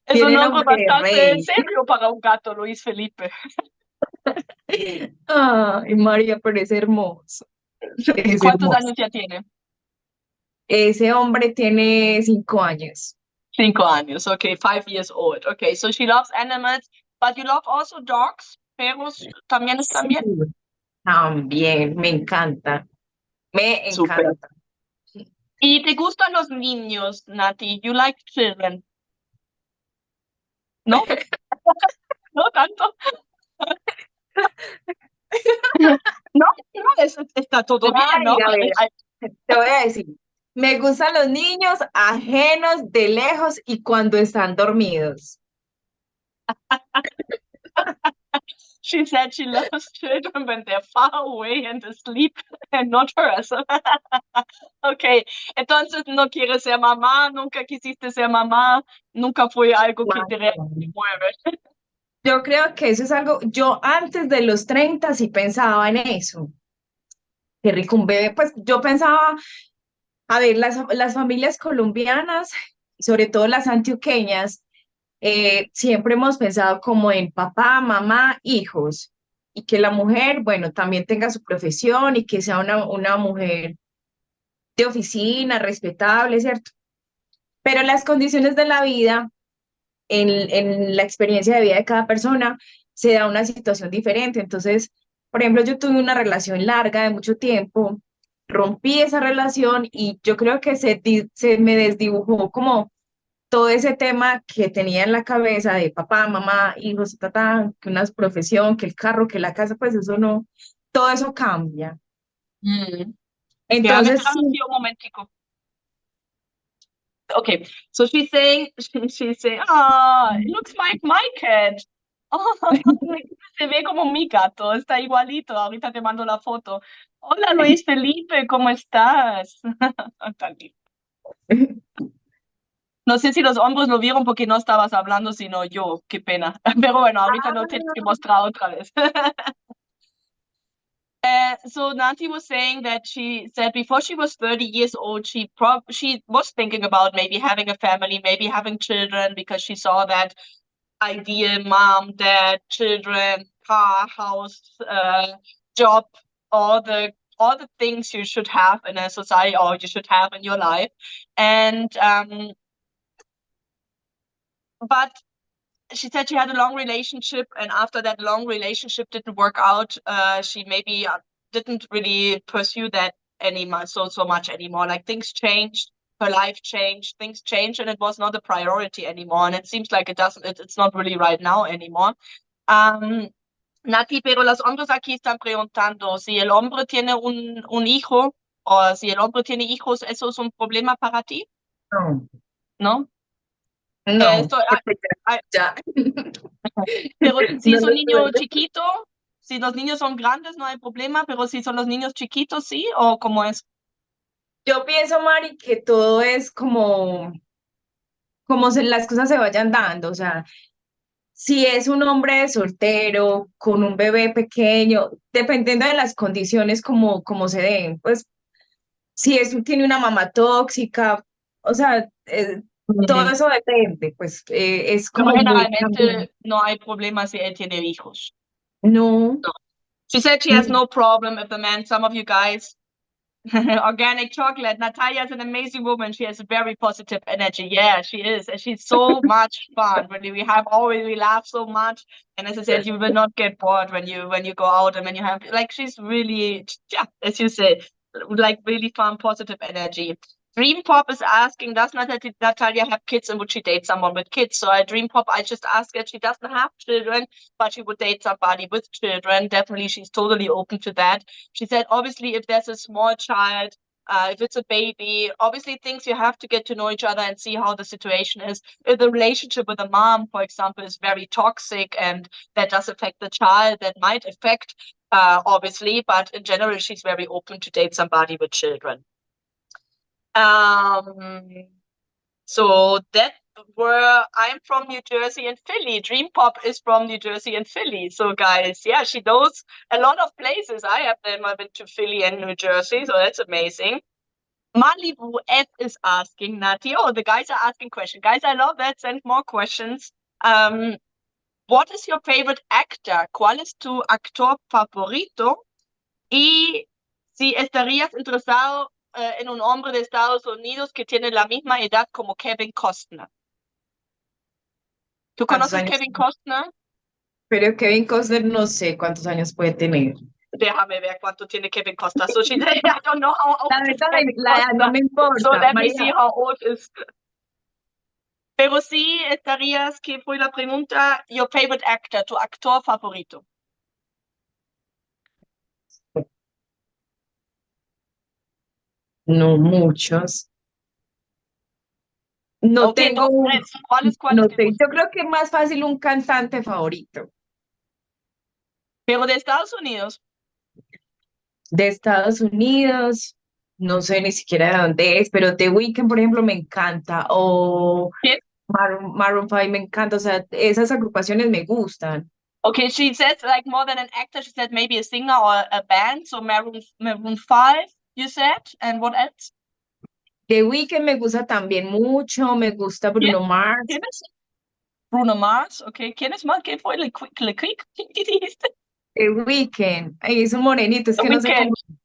[SPEAKER 3] Es un
[SPEAKER 4] Tiene
[SPEAKER 3] nombre
[SPEAKER 4] nombre de
[SPEAKER 3] bastante
[SPEAKER 4] rey.
[SPEAKER 3] serio para un gato, Luis Felipe.
[SPEAKER 4] Ay, María, pero es hermoso, es
[SPEAKER 3] ¿Cuántos
[SPEAKER 4] hermoso.
[SPEAKER 3] años ya tiene?
[SPEAKER 4] Ese hombre tiene 5 años.
[SPEAKER 3] 5 años. Okay, 5 years old. Okay, so she loves animals, but you love also dogs. Perros también están
[SPEAKER 4] Sí,
[SPEAKER 3] bien.
[SPEAKER 4] también, me encanta, me
[SPEAKER 3] Super.
[SPEAKER 4] encanta.
[SPEAKER 3] ¿Y te gustan los niños, Nati? You like children? ¿No? ¿No tanto? No, no, está todo bien, ¿no?
[SPEAKER 4] Ay, a ver,
[SPEAKER 3] Ay,
[SPEAKER 4] te voy a decir, me gustan los niños ajenos, de lejos y cuando están dormidos.
[SPEAKER 3] she said she loves children when they're far away and asleep and not hers. Okay, entonces no quieres ser mamá, nunca quisiste ser mamá, nunca fue algo que te realmente mueve.
[SPEAKER 4] Yo creo que eso es algo, yo antes de los 30 sí pensaba en eso. Qué rico un bebé, pues yo pensaba, a ver, las familias colombianas, sobre todo las antioqueñas, siempre hemos pensado como en papá, mamá, hijos, y que la mujer, bueno, también tenga su profesión y que sea una mujer de oficina, respetable, ¿cierto? Pero las condiciones de la vida, en la experiencia de vida de cada persona, se da una situación diferente. Entonces, por ejemplo, yo tuve una relación larga de mucho tiempo, rompí esa relación y yo creo que se me desdibujó como todo ese tema que tenía en la cabeza de papá, mamá, hijos, tatá, que una profesión, que el carro, que la casa, pues eso no, todo eso cambia.
[SPEAKER 3] Mm. Yeah,
[SPEAKER 4] Entonces,
[SPEAKER 3] espérame
[SPEAKER 4] sí,
[SPEAKER 3] aquí un momentico. Okay, so she's saying, she's saying, ah, it looks like my cat. Oh, se ve como mi gato, está igualito. Ahorita te mando la foto. Hola Luis Felipe, ¿cómo estás? Tan lindo. No sé si los hombres lo vieron porque no estabas hablando, sino yo. Qué pena. Pero bueno, ahorita no tienes que mostrar otra vez. So Nanti was saying that she said before she was 30 years old, she was thinking about maybe having a family, maybe having children, because she saw that ideal mom, dad, children, car, house, job, all the things you should have in a society or you should have in your life. And but she said she had a long relationship, and after that long relationship didn't work out, she maybe didn't really pursue that anymore, so much anymore. Like things changed, her life changed, things changed, and it was not a priority anymore. And it seems like it's not really right now anymore. Nati, pero los hombres aquí están preguntando si el hombre tiene un hijo o si el hombre tiene hijos, ¿eso es un problema para ti?
[SPEAKER 4] no,
[SPEAKER 3] ¿No?
[SPEAKER 4] no,
[SPEAKER 3] Esto,
[SPEAKER 4] porque ya,
[SPEAKER 3] pero si
[SPEAKER 4] no
[SPEAKER 3] es un
[SPEAKER 4] lo
[SPEAKER 3] niño
[SPEAKER 4] suelto.
[SPEAKER 3] chiquito, si los niños son grandes no hay problema, pero si son los niños chiquitos, ¿sí? ¿O cómo es?
[SPEAKER 4] Yo pienso, Mari, que todo es como las cosas se vayan dando, o sea, si es un hombre soltero, con un bebé pequeño, dependiendo de las condiciones como se den, pues si tiene una mamá tóxica, o sea, todo
[SPEAKER 3] Ujú.
[SPEAKER 4] eso depende, pues es
[SPEAKER 3] Pero
[SPEAKER 4] como muy
[SPEAKER 3] generalmente
[SPEAKER 4] cambiante.
[SPEAKER 3] no hay problema si él tiene hijos.
[SPEAKER 4] No,
[SPEAKER 3] She said she has no problem if the man, some of you guys, organic chocolate. Natalia is an amazing woman. She has very positive energy. Yeah, she is. And she's so much fun. Really, we laugh so much. And as I said, you will not get bored when you go out and when you have, like, she's really, yeah, as you say, like really fun, positive energy. Dream Pop is asking, does Natalia have kids and would she date someone with kids? So Dream Pop, I just asked her, she doesn't have children, but she would date somebody with children. Definitely, she's totally open to that. She said, obviously, if there's a small child, if it's a baby, obviously things you have to get to know each other and see how the situation is. If the relationship with a mom, for example, is very toxic and that does affect the child, that might affect, obviously, but in general, she's very open to date somebody with children. So that I'm from New Jersey and Philly. Dream Pop is from New Jersey and Philly. So guys, yeah, she knows a lot of places. I have never been to Philly and New Jersey, so that's amazing. Malibu F is asking, Nati. Oh, the guys are asking questions. Guys, I love that. Send more questions. What is your favorite actor? ¿Cuál es tu actor favorito? Y si estarías interesado en un hombre de Estados Unidos que tiene la misma edad como Kevin Costner. ¿Tú conoces Kevin Costner?
[SPEAKER 4] Pero Kevin Costner no sé cuántos años puede tener.
[SPEAKER 3] Déjame ver cuánto tiene Kevin Costner. So she said, I don't know how old
[SPEAKER 4] La
[SPEAKER 3] is
[SPEAKER 4] verdad,
[SPEAKER 3] Kevin
[SPEAKER 4] la edad no
[SPEAKER 3] Costner.
[SPEAKER 4] me importa,
[SPEAKER 3] So let me
[SPEAKER 4] María.
[SPEAKER 3] see how old is. Pero sí estarías, ¿qué fue la pregunta? Your favorite actor, tu actor favorito.
[SPEAKER 4] No muchos. No
[SPEAKER 3] Okay,
[SPEAKER 4] tengo,
[SPEAKER 3] top tres. ¿Cuáles
[SPEAKER 4] no
[SPEAKER 3] te
[SPEAKER 4] sé,
[SPEAKER 3] gustan?
[SPEAKER 4] yo creo que es más fácil un cantante favorito.
[SPEAKER 3] Pero de Estados Unidos.
[SPEAKER 4] De Estados Unidos, no sé ni siquiera de dónde es, pero The Weeknd, por ejemplo, me encanta, o
[SPEAKER 3] ¿Quién?
[SPEAKER 4] Maroon 5 me encanta, o sea, esas agrupaciones me gustan.
[SPEAKER 3] Okay, she said like more than an actor, she said maybe a singer or a band. So Maroon 5, you said, and what else?
[SPEAKER 4] The Weeknd me gusta también mucho, me gusta Bruno Mars.
[SPEAKER 3] ¿Quién es? Bruno Mars, okay. ¿Quién es más? ¿Quién fue el Quick? ¿Qué dijiste?
[SPEAKER 4] The Weeknd, ay, es un morenito, es
[SPEAKER 3] The
[SPEAKER 4] que no sé
[SPEAKER 3] Weeknd.
[SPEAKER 4] cómo.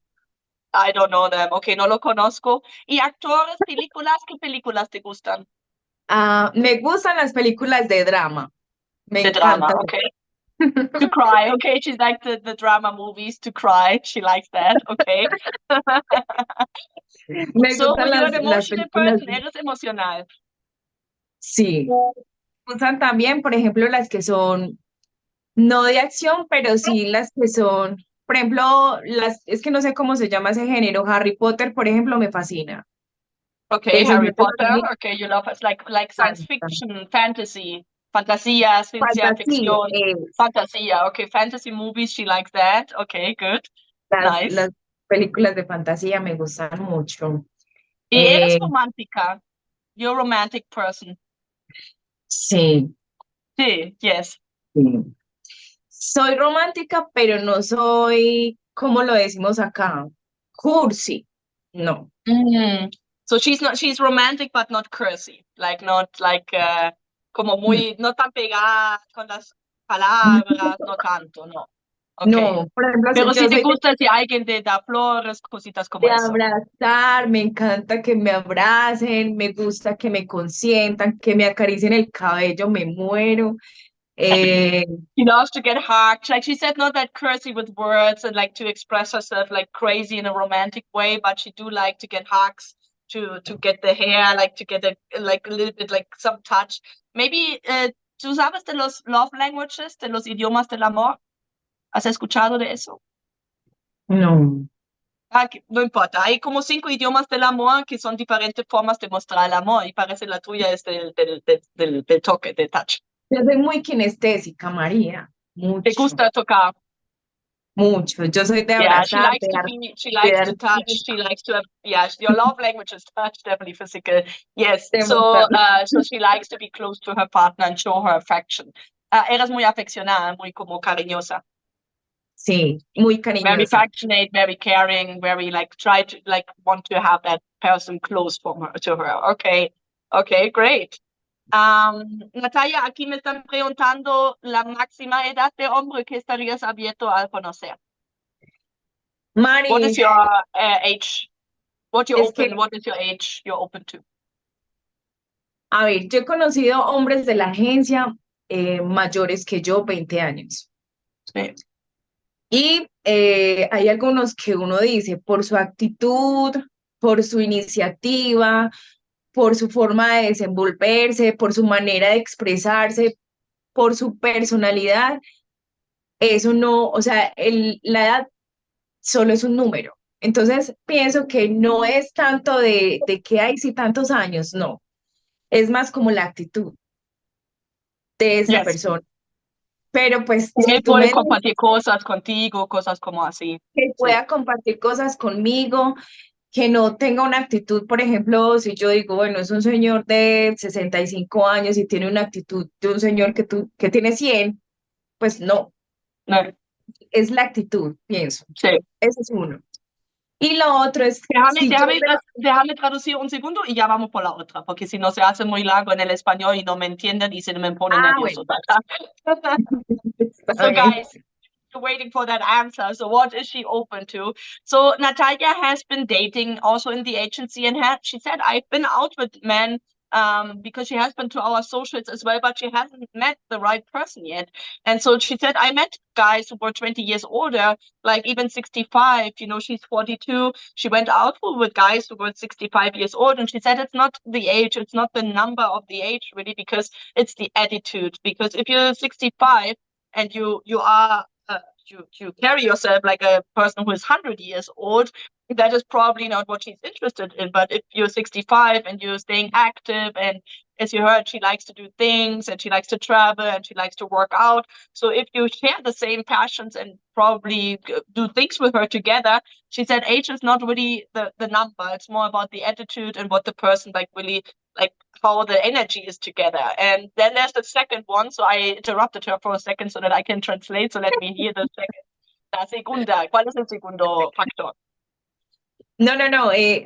[SPEAKER 3] I don't know them. Okay, no lo conozco. ¿Y actores, películas? ¿Qué películas te gustan?
[SPEAKER 4] Me gustan las películas de drama, me
[SPEAKER 3] The drama,
[SPEAKER 4] encanta.
[SPEAKER 3] okay. To cry, okay. She's like the drama movies to cry. She likes that, okay.
[SPEAKER 4] Me
[SPEAKER 3] So
[SPEAKER 4] gustan
[SPEAKER 3] you're an
[SPEAKER 4] las
[SPEAKER 3] emotional
[SPEAKER 4] películas,
[SPEAKER 3] person, eres emocional.
[SPEAKER 4] sí. Me gustan también, por ejemplo, las que son no de acción, pero sí las que son, por ejemplo, es que no sé cómo se llama ese género. Harry Potter, por ejemplo, me fascina.
[SPEAKER 3] Okay,
[SPEAKER 4] Esas
[SPEAKER 3] Harry
[SPEAKER 4] me
[SPEAKER 3] Potter.
[SPEAKER 4] fascinan.
[SPEAKER 3] Okay, you love it like science fiction, fantasy, fantasía, ciencia
[SPEAKER 4] Fantasía,
[SPEAKER 3] ficción, fantasía. Okay, fantasy movies, she likes that. Okay, good. Nice.
[SPEAKER 4] las películas de fantasía me gustan mucho.
[SPEAKER 3] ¿Y eres romántica? You're a romantic person.
[SPEAKER 4] Sí,
[SPEAKER 3] Sí, yes.
[SPEAKER 4] sí. Soy romántica, pero no soy, como lo decimos acá, cursi. No.
[SPEAKER 3] So she's romantic but not cursi. Like not like como muy, no tan pegada con las palabras, no tanto, no. Okay.
[SPEAKER 4] No, por ejemplo,
[SPEAKER 3] Pero
[SPEAKER 4] yo
[SPEAKER 3] si te
[SPEAKER 4] soy
[SPEAKER 3] gusta si alguien te da flores, cositas como
[SPEAKER 4] de
[SPEAKER 3] eso.
[SPEAKER 4] abrazar, me encanta que me abracen, me gusta que me consientan, que me acaricien el cabello, me muero. Eh,
[SPEAKER 3] She loves to get hugged. Like she said, not that cursy with words and like to express herself like crazy in a romantic way, but she do like to get hugs, to get the hair, like to get a like a little bit like some touch. Maybe ¿tú sabes de los love languages, de los idiomas del amor? ¿Has escuchado de eso?
[SPEAKER 4] no,
[SPEAKER 3] No importa, hay como 5 idiomas del amor que son diferentes formas de mostrar el amor y parece la tuya es del toque, del touch.
[SPEAKER 4] yo soy muy kinestésica, María,
[SPEAKER 3] ¿Te
[SPEAKER 4] mucho,
[SPEAKER 3] gusta tocar?
[SPEAKER 4] mucho. Yo soy de
[SPEAKER 3] Yeah, she
[SPEAKER 4] abrazar,
[SPEAKER 3] likes to be, she
[SPEAKER 4] de
[SPEAKER 3] likes
[SPEAKER 4] dar
[SPEAKER 3] to touch, she likes to have, yeah, your love language is touch, definitely physical. Yes,
[SPEAKER 4] de
[SPEAKER 3] so
[SPEAKER 4] mostrar.
[SPEAKER 3] so she likes to be close to her partner and show her affection. Eres muy afeccionada, muy como cariñosa.
[SPEAKER 4] Sí, muy
[SPEAKER 3] Very
[SPEAKER 4] cariñosa.
[SPEAKER 3] affectionate, very caring, very like try to like want to have that person close to her. Okay, okay, great. Natalia, aquí me están preguntando la máxima edad de hombre que estarías abierto a conocer. What is
[SPEAKER 4] Mari,
[SPEAKER 3] your age? What
[SPEAKER 4] es que,
[SPEAKER 3] is your age you're open to?
[SPEAKER 4] a ver, yo he conocido hombres de la agencia mayores que yo, 20 años.
[SPEAKER 3] Sí.
[SPEAKER 4] Y hay algunos que uno dice, por su actitud, por su iniciativa, por su forma de desenvolverse, por su manera de expresarse, por su personalidad, eso no, o sea, la edad solo es un número. Entonces, pienso que no es tanto de que hay si tantos años, no, es más como la actitud de esa
[SPEAKER 3] Yes.
[SPEAKER 4] persona. Pero pues,
[SPEAKER 3] Y
[SPEAKER 4] si
[SPEAKER 3] él
[SPEAKER 4] tú
[SPEAKER 3] puede
[SPEAKER 4] me dices
[SPEAKER 3] compartir cosas contigo, cosas como así.
[SPEAKER 4] que
[SPEAKER 3] Sí.
[SPEAKER 4] pueda compartir cosas conmigo, que no tenga una actitud, por ejemplo, si yo digo, bueno, es un señor de 65 años y tiene una actitud de un señor que tiene 100, pues no,
[SPEAKER 3] No,
[SPEAKER 4] es la actitud, pienso.
[SPEAKER 3] sí.
[SPEAKER 4] Ese es uno. Y lo otro es,
[SPEAKER 3] Déjame,
[SPEAKER 4] si yo
[SPEAKER 3] déjame,
[SPEAKER 4] veo,
[SPEAKER 3] déjame traducir un segundo y ya vamos por la otra, porque si no se hace muy largo en el español y no me entienden y se me pone nervioso.
[SPEAKER 4] bueno, está
[SPEAKER 3] So
[SPEAKER 4] bien.
[SPEAKER 3] guys, waiting for that answer. So what is she open to? So Natalia has been dating also in the agency and she said, I've been out with men because she has been to our socials as well, but she hasn't met the right person yet. And so she said, I met guys who were 20 years older, like even 65, you know, she's 42. She went out with guys who were 65 years old. And she said, it's not the age, it's not the number of the age really, because it's the attitude. Because if you're 65, and you are you carry yourself like a person who is 100 years old, that is probably not what she's interested in. But if you're 65 and you're staying active, and as you heard, she likes to do things and she likes to travel and she likes to work out, so if you share the same passions and probably do things with her together, she said age is not really the number. It's more about the attitude and what the person like really like, how the energy is together. And then there's the second one. So I interrupted her for a second so that I can translate. So let me hear the second. La segunda. ¿Cuál es el segundo factor?
[SPEAKER 4] No,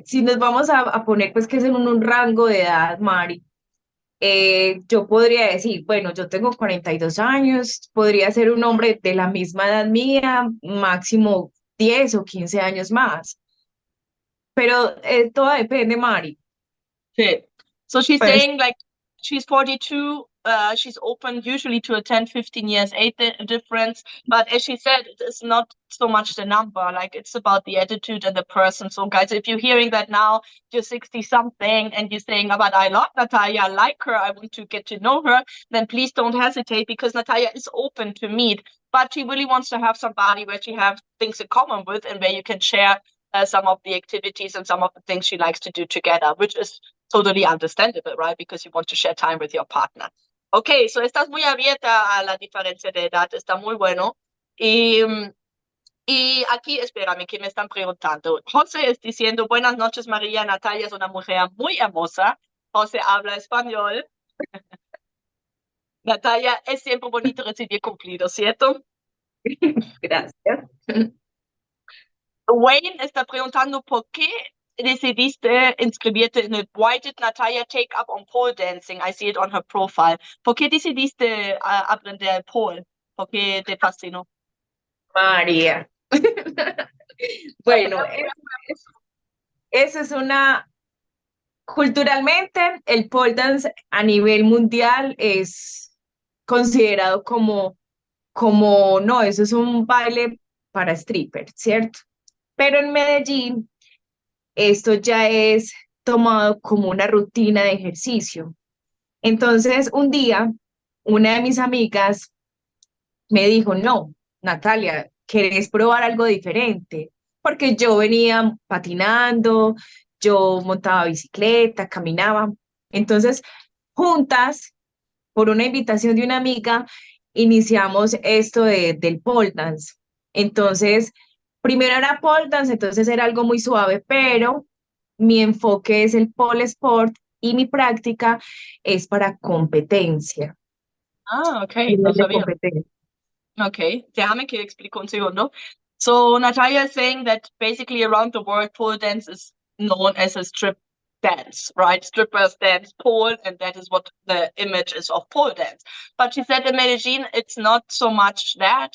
[SPEAKER 4] si nos vamos a poner pues que es en un rango de edad, Mari, yo podría decir, bueno, yo tengo 42 años, podría ser un hombre de la misma edad mía, máximo 10 o 15 años más, pero todo depende, Mari.
[SPEAKER 3] Okay. So she's
[SPEAKER 4] Pues,
[SPEAKER 3] saying like she's 42. She's open usually to a 10-15 years age difference. But as she said, it's not so much the number, like it's about the attitude and the person. So guys, if you're hearing that now, you're 60 something and you're saying, oh, but I love Natalia, I like her, I want to get to know her, then please don't hesitate, because Natalia is open to meet. But she really wants to have somebody where she have things in common with and where you can share some of the activities and some of the things she likes to do together, which is totally understandable, right? Because you want to share time with your partner. Ok, so estás muy abierta a la diferencia de edad, está muy bueno. Y aquí, espérame, que me están preguntando. José es diciendo, buenas noches, María. Natalia es una mujer muy hermosa. José habla español. Natalia, es siempre bonito recibir cumplidos, ¿cierto?
[SPEAKER 4] gracias.
[SPEAKER 3] Wayne está preguntando por qué decidiste inscribirte en el Why did Natalia take up on pole dancing? I see it on her profile. ¿Por qué decidiste aprender el pole? ¿Por qué te fascinó?
[SPEAKER 4] María. Bueno, eso es una... Culturalmente, el pole dance a nivel mundial es considerado no, eso es un baile para stripper, ¿cierto? Pero en Medellín, esto ya es tomado como una rutina de ejercicio. Entonces, un día, una de mis amigas me dijo, no, Natalia, ¿querés probar algo diferente? Porque yo venía patinando, yo montaba bicicleta, caminaba. Entonces, juntas, por una invitación de una amiga, iniciamos esto del pole dance. Entonces, primero era pole dance, entonces era algo muy suave, pero mi enfoque es el pole sport y mi práctica es para competencia,
[SPEAKER 3] Ah, ok, no
[SPEAKER 4] nivel de
[SPEAKER 3] sabía.
[SPEAKER 4] competencia.
[SPEAKER 3] Okay, déjame que explique un segundo. So Natalia is saying that basically around the world, pole dance is known as a strip dance, right? Strippers dance pole, and that is what the image is of pole dance. But she said in Medellin, it's not so much that.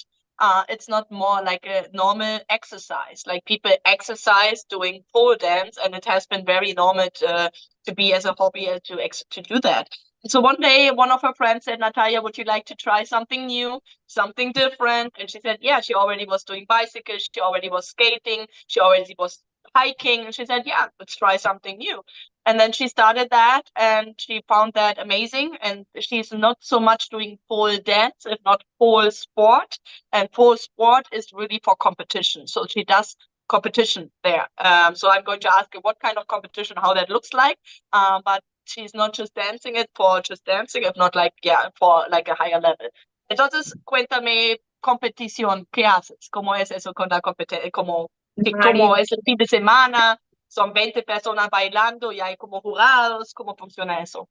[SPEAKER 3] it's not more like a normal exercise. Like people exercise doing pole dance, and it has been very normal to be as a hobby to do that. So one day, one of her friends said, Natalia, would you like to try something new, something different? And she said, yeah, she already was doing bicycles, she already was skating, she already was hiking. And she said, yeah, let's try something new. And then she started that, and she found that amazing. And she's not so much doing pole dance, if not pole sport. And pole sport is really for competition. So she does competition there. So I'm going to ask her what kind of competition, how that looks like. But she's not just dancing it for just dancing, if not like, yeah, for like a higher level. Entonces, cuéntame competición, ¿qué haces? ¿Cómo es eso con la competencia? ¿Cómo
[SPEAKER 4] Mari,
[SPEAKER 3] es el fin de semana? ¿Son 20 personas bailando y hay como jurados? ¿Cómo funciona eso?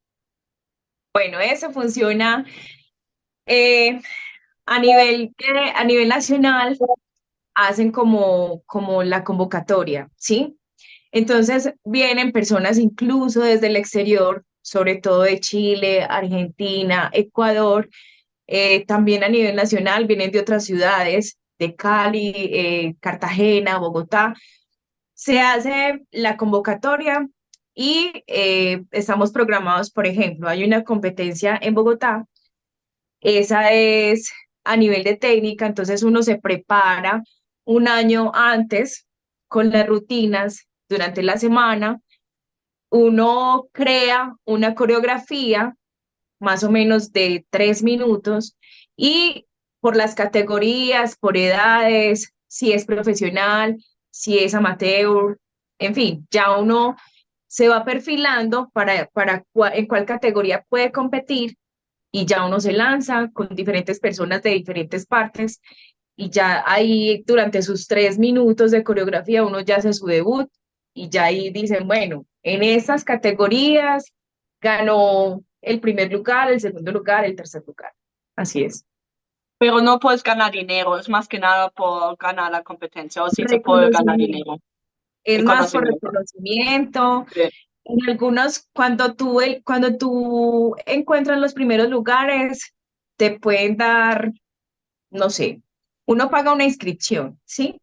[SPEAKER 4] bueno, eso funciona eh, a nivel nacional, hacen como la convocatoria, ¿sí? Entonces vienen personas incluso desde el exterior, sobre todo de Chile, Argentina, Ecuador, también a nivel nacional vienen de otras ciudades, de Cali, Cartagena, Bogotá. Se hace la convocatoria y estamos programados, por ejemplo, hay una competencia en Bogotá, esa es a nivel de técnica, entonces uno se prepara un año antes con las rutinas durante la semana, uno crea una coreografía más o menos de 3 minutos y por las categorías, por edades, si es profesional, si es amateur, en fin, ya uno se va perfilando en cuál categoría puede competir y ya uno se lanza con diferentes personas de diferentes partes y ya ahí durante sus 3 minutos de coreografía uno ya hace su debut y ya ahí dicen, bueno, en estas categorías ganó el primer lugar, el segundo lugar, el tercer lugar. Así es.
[SPEAKER 3] Pero no puedes ganar dinero, es más que nada por ganar la competencia, o sí se puede ganar
[SPEAKER 4] Reconocimiento.
[SPEAKER 3] dinero,
[SPEAKER 4] Es más por
[SPEAKER 3] reconocimiento.
[SPEAKER 4] reconocimiento.
[SPEAKER 3] Sí.
[SPEAKER 4] En algunos, cuando tú encuentras los primeros lugares, te pueden dar, no sé, uno paga una inscripción, ¿sí?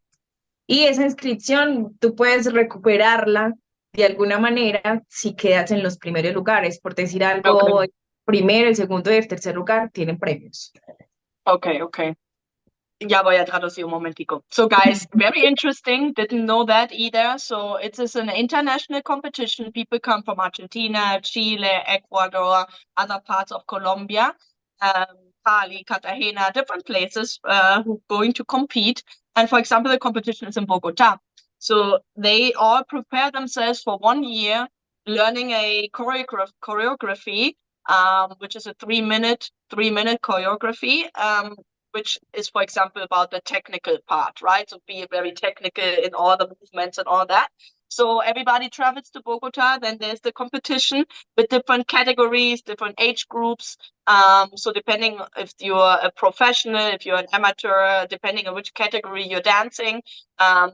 [SPEAKER 4] Y esa inscripción tú puedes recuperarla de alguna manera si quedas en los primeros lugares. Por decir
[SPEAKER 3] Okay.
[SPEAKER 4] algo, el primero, el segundo y el tercer lugar tienen premios.
[SPEAKER 3] Okay, okay. Ya voy a traducir un momentico. So guys, very interesting. Didn't know that either. So it is an international competition. People come from Argentina, Chile, Ecuador, other parts of Colombia, Cali, Cartagena, different places who are going to compete. And for example, the competition is in Bogota. So they all prepare themselves for 1 year learning a choreography, which is a 3-minute choreography. Which is, for example, about the technical part, right? So be very technical in all the movements and all that. So everybody travels to Bogota, then there's the competition with different categories, different age groups. So depending if you're a professional, if you're an amateur, depending on which category you're dancing,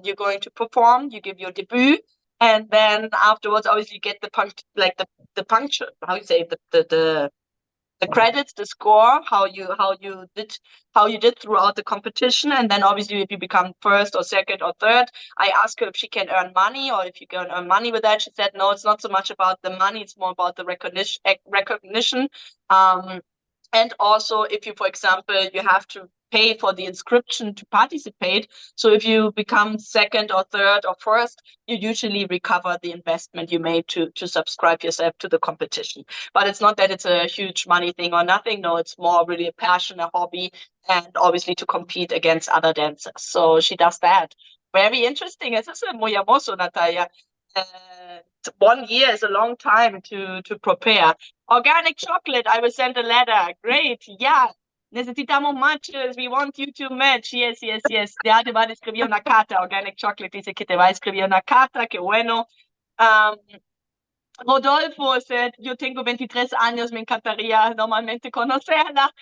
[SPEAKER 3] you're going to perform, you give your debut. And then afterwards, obviously, you get the puncture, how you say, the credits, the score, how you did throughout the competition. And then obviously if you become first or second or third, I asked her if she can earn money or if you can earn money with that. She said no, it's not so much about the money, it's more about the recognition. And also if you, for example, you have to pay for the inscription to participate. So if you become second or third or first, you usually recover the investment you made to subscribe yourself to the competition. But it's not that it's a huge money thing or nothing. No, it's more really a passion, a hobby, and obviously to compete against other dancers. So she does that. Very interesting. Eso es muy hermoso, Natalia. 1 year is a long time to prepare. Organic chocolate, I will send a letter. Great, yeah. Necesitamos matches. We want you to match. Yes, yes, yes. Ya te va a escribir una carta. Organic chocolate dice que te va a escribir una carta. Qué bueno. Rodolfo said, yo tengo 23 años, me encantaría normalmente conocerla.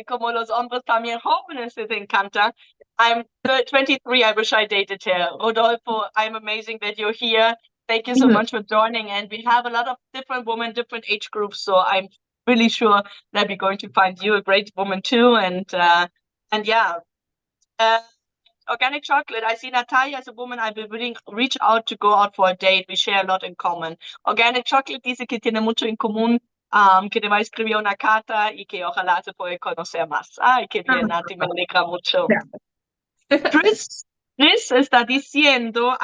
[SPEAKER 3] Como los hombres también jóvenes les encanta. I'm 23, I wish I dated her. Rodolfo, I'm amazing that you're here. Thank you so much for joining. And we have a lot of different women, different age groups. So I'm really sure that we're going to find you a great woman too. And yeah, Uh, Organic chocolate. I see Natalia as a woman I've been willing reach out to go out for a date. We share a lot in common. Organic chocolate dice que tiene mucho en común, que te va a escribir una carta y que ojalá se puede conocer más. Ay, qué bien, Nati, me alegra mucho. Chris está diciendo,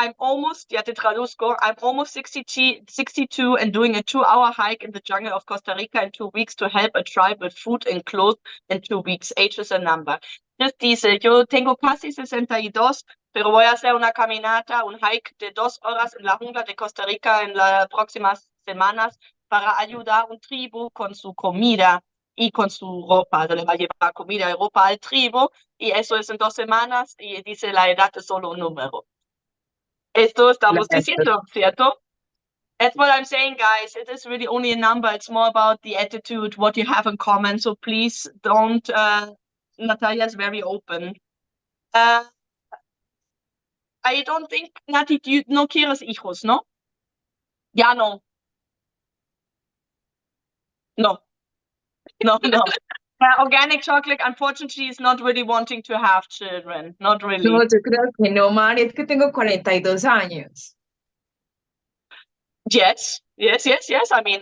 [SPEAKER 3] ya te traduzco, I'm almost 62 and doing a 2-hour hike in the jungle of Costa Rica in 2 weeks to help a tribe with food and clothes in 2 weeks. Age is a number. Chris dice, yo tengo casi 62, pero voy a hacer una caminata, un hike de 2 horas en la jungla de Costa Rica en las próximas semanas para ayudar a un tribu con su comida y con su ropa. Le va a llevar comida y ropa al tribu y eso es en 2 semanas y dice la edad es solo un número. Esto estamos diciendo, ¿cierto? That's what I'm saying, guys. It is really only a number. It's more about the attitude, what you have in common. So please don't, Natalia is very open. I don't think, Nati, no quieres hijos, ¿no? Ya no. No. No. Organic chocolate, unfortunately, is not really wanting to have children. Not really.
[SPEAKER 4] No, yo creo que no, Mari, es que tengo 42 años.
[SPEAKER 3] Yes. I mean,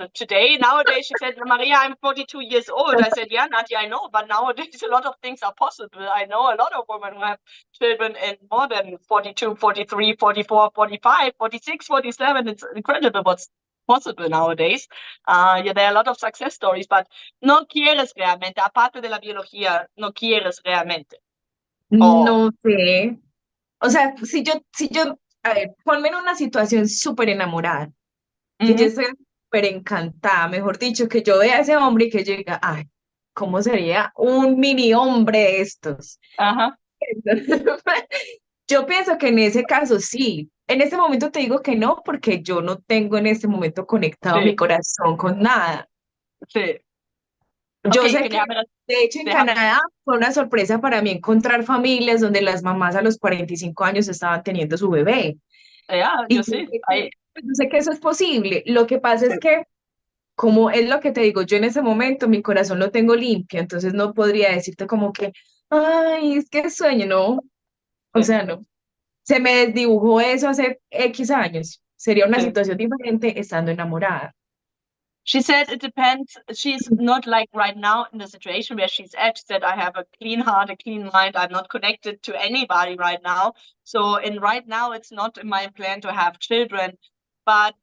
[SPEAKER 3] nowadays, she said, Maria, I'm 42 years old. I said, yeah, Nadia, I know, but nowadays a lot of things are possible. I know a lot of women who have children in more than 42, 43, 44, 45, 46, 47. It's incredible what's possible nowadays. Yeah, there are a lot of success stories, but no quieres realmente, aparte de la biología, no quieres realmente.
[SPEAKER 4] No sé. O sea, si yo, a ver, ponme en una situación súper enamorada, que yo estoy súper encantada, mejor dicho, que yo vea a ese hombre y que yo diga, ay, ¿cómo sería un mini hombre de estos?
[SPEAKER 3] Ajá.
[SPEAKER 4] Yo pienso que en ese caso sí. En este momento te digo que no, porque yo no tengo en este momento conectado mi corazón con nada.
[SPEAKER 3] Sí.
[SPEAKER 4] Yo
[SPEAKER 3] Ok,
[SPEAKER 4] sé que, de hecho, en Canadá fue una sorpresa para mí encontrar familias donde las mamás a los 45 años estaban teniendo su bebé. Y
[SPEAKER 3] yo sé.
[SPEAKER 4] yo sé que eso es posible. Lo que pasa es que, como es lo que te digo, yo en ese momento mi corazón lo tengo limpio, entonces no podría decirte como que, ay, es que sueño, no. O sea, no. Se me desdibujó eso hace X años. Sería una situación diferente estando enamorada.
[SPEAKER 3] She said it depends. She's not like right now in the situation where she's at. She said, I have a clean heart, a clean mind. I'm not connected to anybody right now. So right now, it's not in my plan to have children. But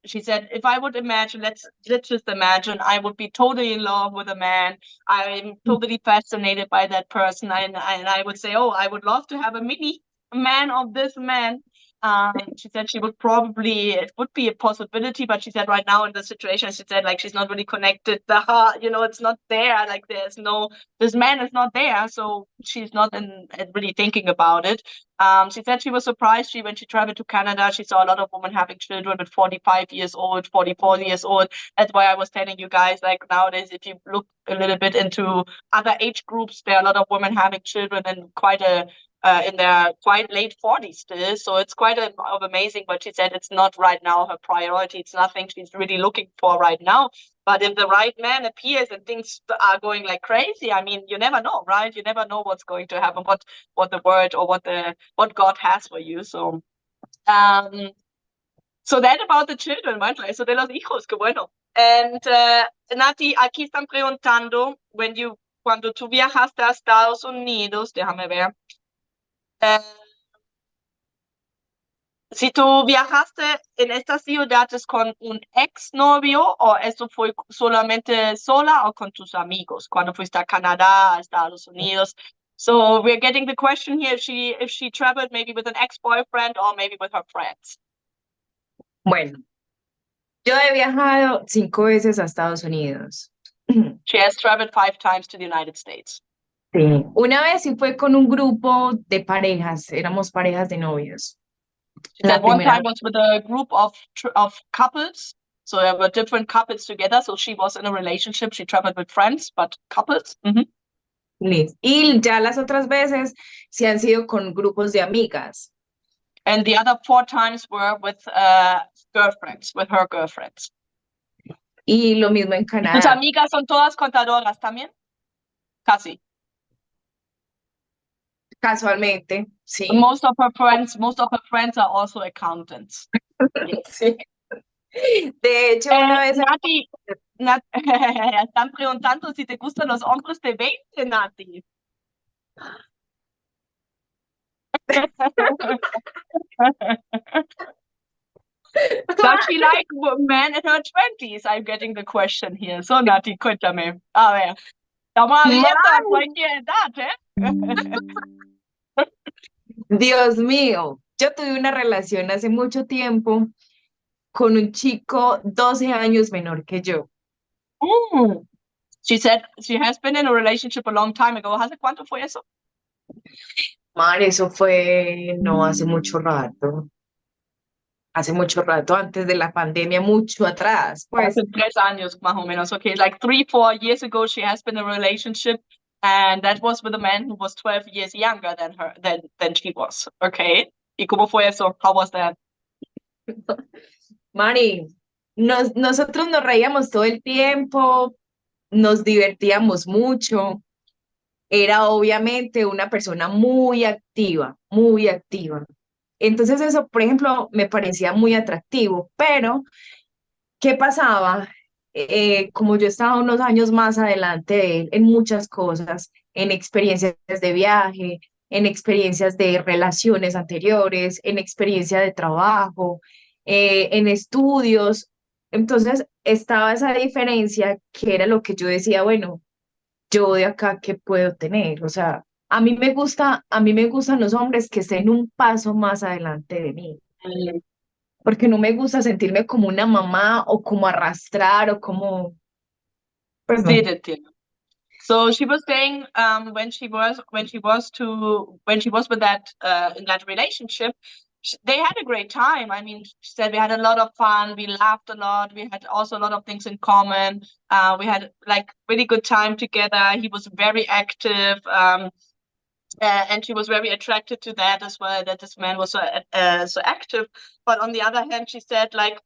[SPEAKER 3] she said, if I would imagine, let's just imagine, I would be totally in love with a man. I'm totally fascinated by that person. And I would say, oh, I would love to have a mini man of this man. She said it would be a possibility, but she said right now in the situation, she said like she's not really connected. The heart, it's not there. Like this man is not there, so she's not really thinking about it. She said she was surprised. When she traveled to Canada, she saw a lot of women having children with 45 years old, 44 years old. That's why I was telling you guys, like nowadays, if you look a little bit into other age groups, there are a lot of women having children and in their quite late 40s still. So it's quite amazing, but she said it's not right now her priority. It's nothing she's really looking for right now. But if the right man appears and things are going like crazy, I mean, you never know, right? You never know what's going to happen, what the word or what God has for you. So that about the children, bueno, eso de los hijos, que bueno. And Nati, aquí están preguntando, cuando tú viajaste a Estados Unidos, déjame ver, si tú viajaste en estas ciudades con un exnovio o eso fue solamente sola o con tus amigos cuando fuiste a Canadá, a Estados Unidos. So we're getting the question here if she traveled maybe with an ex-boyfriend or maybe with her friends.
[SPEAKER 4] Bueno, yo he viajado 5 veces a Estados Unidos.
[SPEAKER 3] She has traveled 5 times to the United States.
[SPEAKER 4] Sí. Una vez sí fue con un grupo de parejas, éramos parejas de novios.
[SPEAKER 3] One time was with a group of couples, so there were different couples together, so she was in a relationship, she traveled with friends, but couples.
[SPEAKER 4] Y ya las otras veces sí han sido con grupos de amigas.
[SPEAKER 3] And the other 4 times were with girlfriends, with her girlfriends.
[SPEAKER 4] Y lo mismo en Canadá.
[SPEAKER 3] ¿Tus amigas son todas contadoras también? Casi.
[SPEAKER 4] casualmente, sí.
[SPEAKER 3] Most of her friends are also accountants.
[SPEAKER 4] Sí. De hecho, una vez...
[SPEAKER 3] Nati, están preguntando si te gustan los hombres de 20, Nati. Does she like men in her 20s? I'm getting the question here. So, Nati, cuéntame. A ver, estamos abiertos a cualquier edad, ¿eh?
[SPEAKER 4] Dios mío, yo tuve una relación hace mucho tiempo con un chico 12 años menor que yo.
[SPEAKER 3] Mm. She said she has been in a relationship a long time ago. ¿Hace cuánto fue eso?
[SPEAKER 4] Mar, eso fue no hace mucho rato, antes de la pandemia, mucho atrás, pues.
[SPEAKER 3] Hace 3 años, más o menos. Okay, like 3-4 years ago, she has been in a relationship, and that was with a man who was 12 years younger than her, than she was. Okay. ¿Y cómo fue eso? How was that?
[SPEAKER 4] Mari, nosotros nos reíamos todo el tiempo, nos divertíamos mucho. Era obviamente una persona muy activa, muy activa. Entonces eso, por ejemplo, me parecía muy atractivo, pero ¿qué pasaba? Como yo estaba unos años más adelante de él en muchas cosas, en experiencias de viaje, en experiencias de relaciones anteriores, en experiencia de trabajo, en estudios. Entonces estaba esa diferencia que era lo que yo decía, bueno, yo de acá, ¿qué puedo tener? O sea, a mí me gustan los hombres que estén un paso más adelante de mí,
[SPEAKER 3] Mm.
[SPEAKER 4] porque no me gusta sentirme como una mamá o como arrastrar o como, pues
[SPEAKER 3] Sí,
[SPEAKER 4] no.
[SPEAKER 3] te entiendo. So she was saying, when she was with that in that relationship, they had a great time. I mean, she said we had a lot of fun, we laughed a lot, we had also a lot of things in common. We had like really good time together. He was very active, and she was very attracted to that as well. That this man was so active. But on the other hand, she said like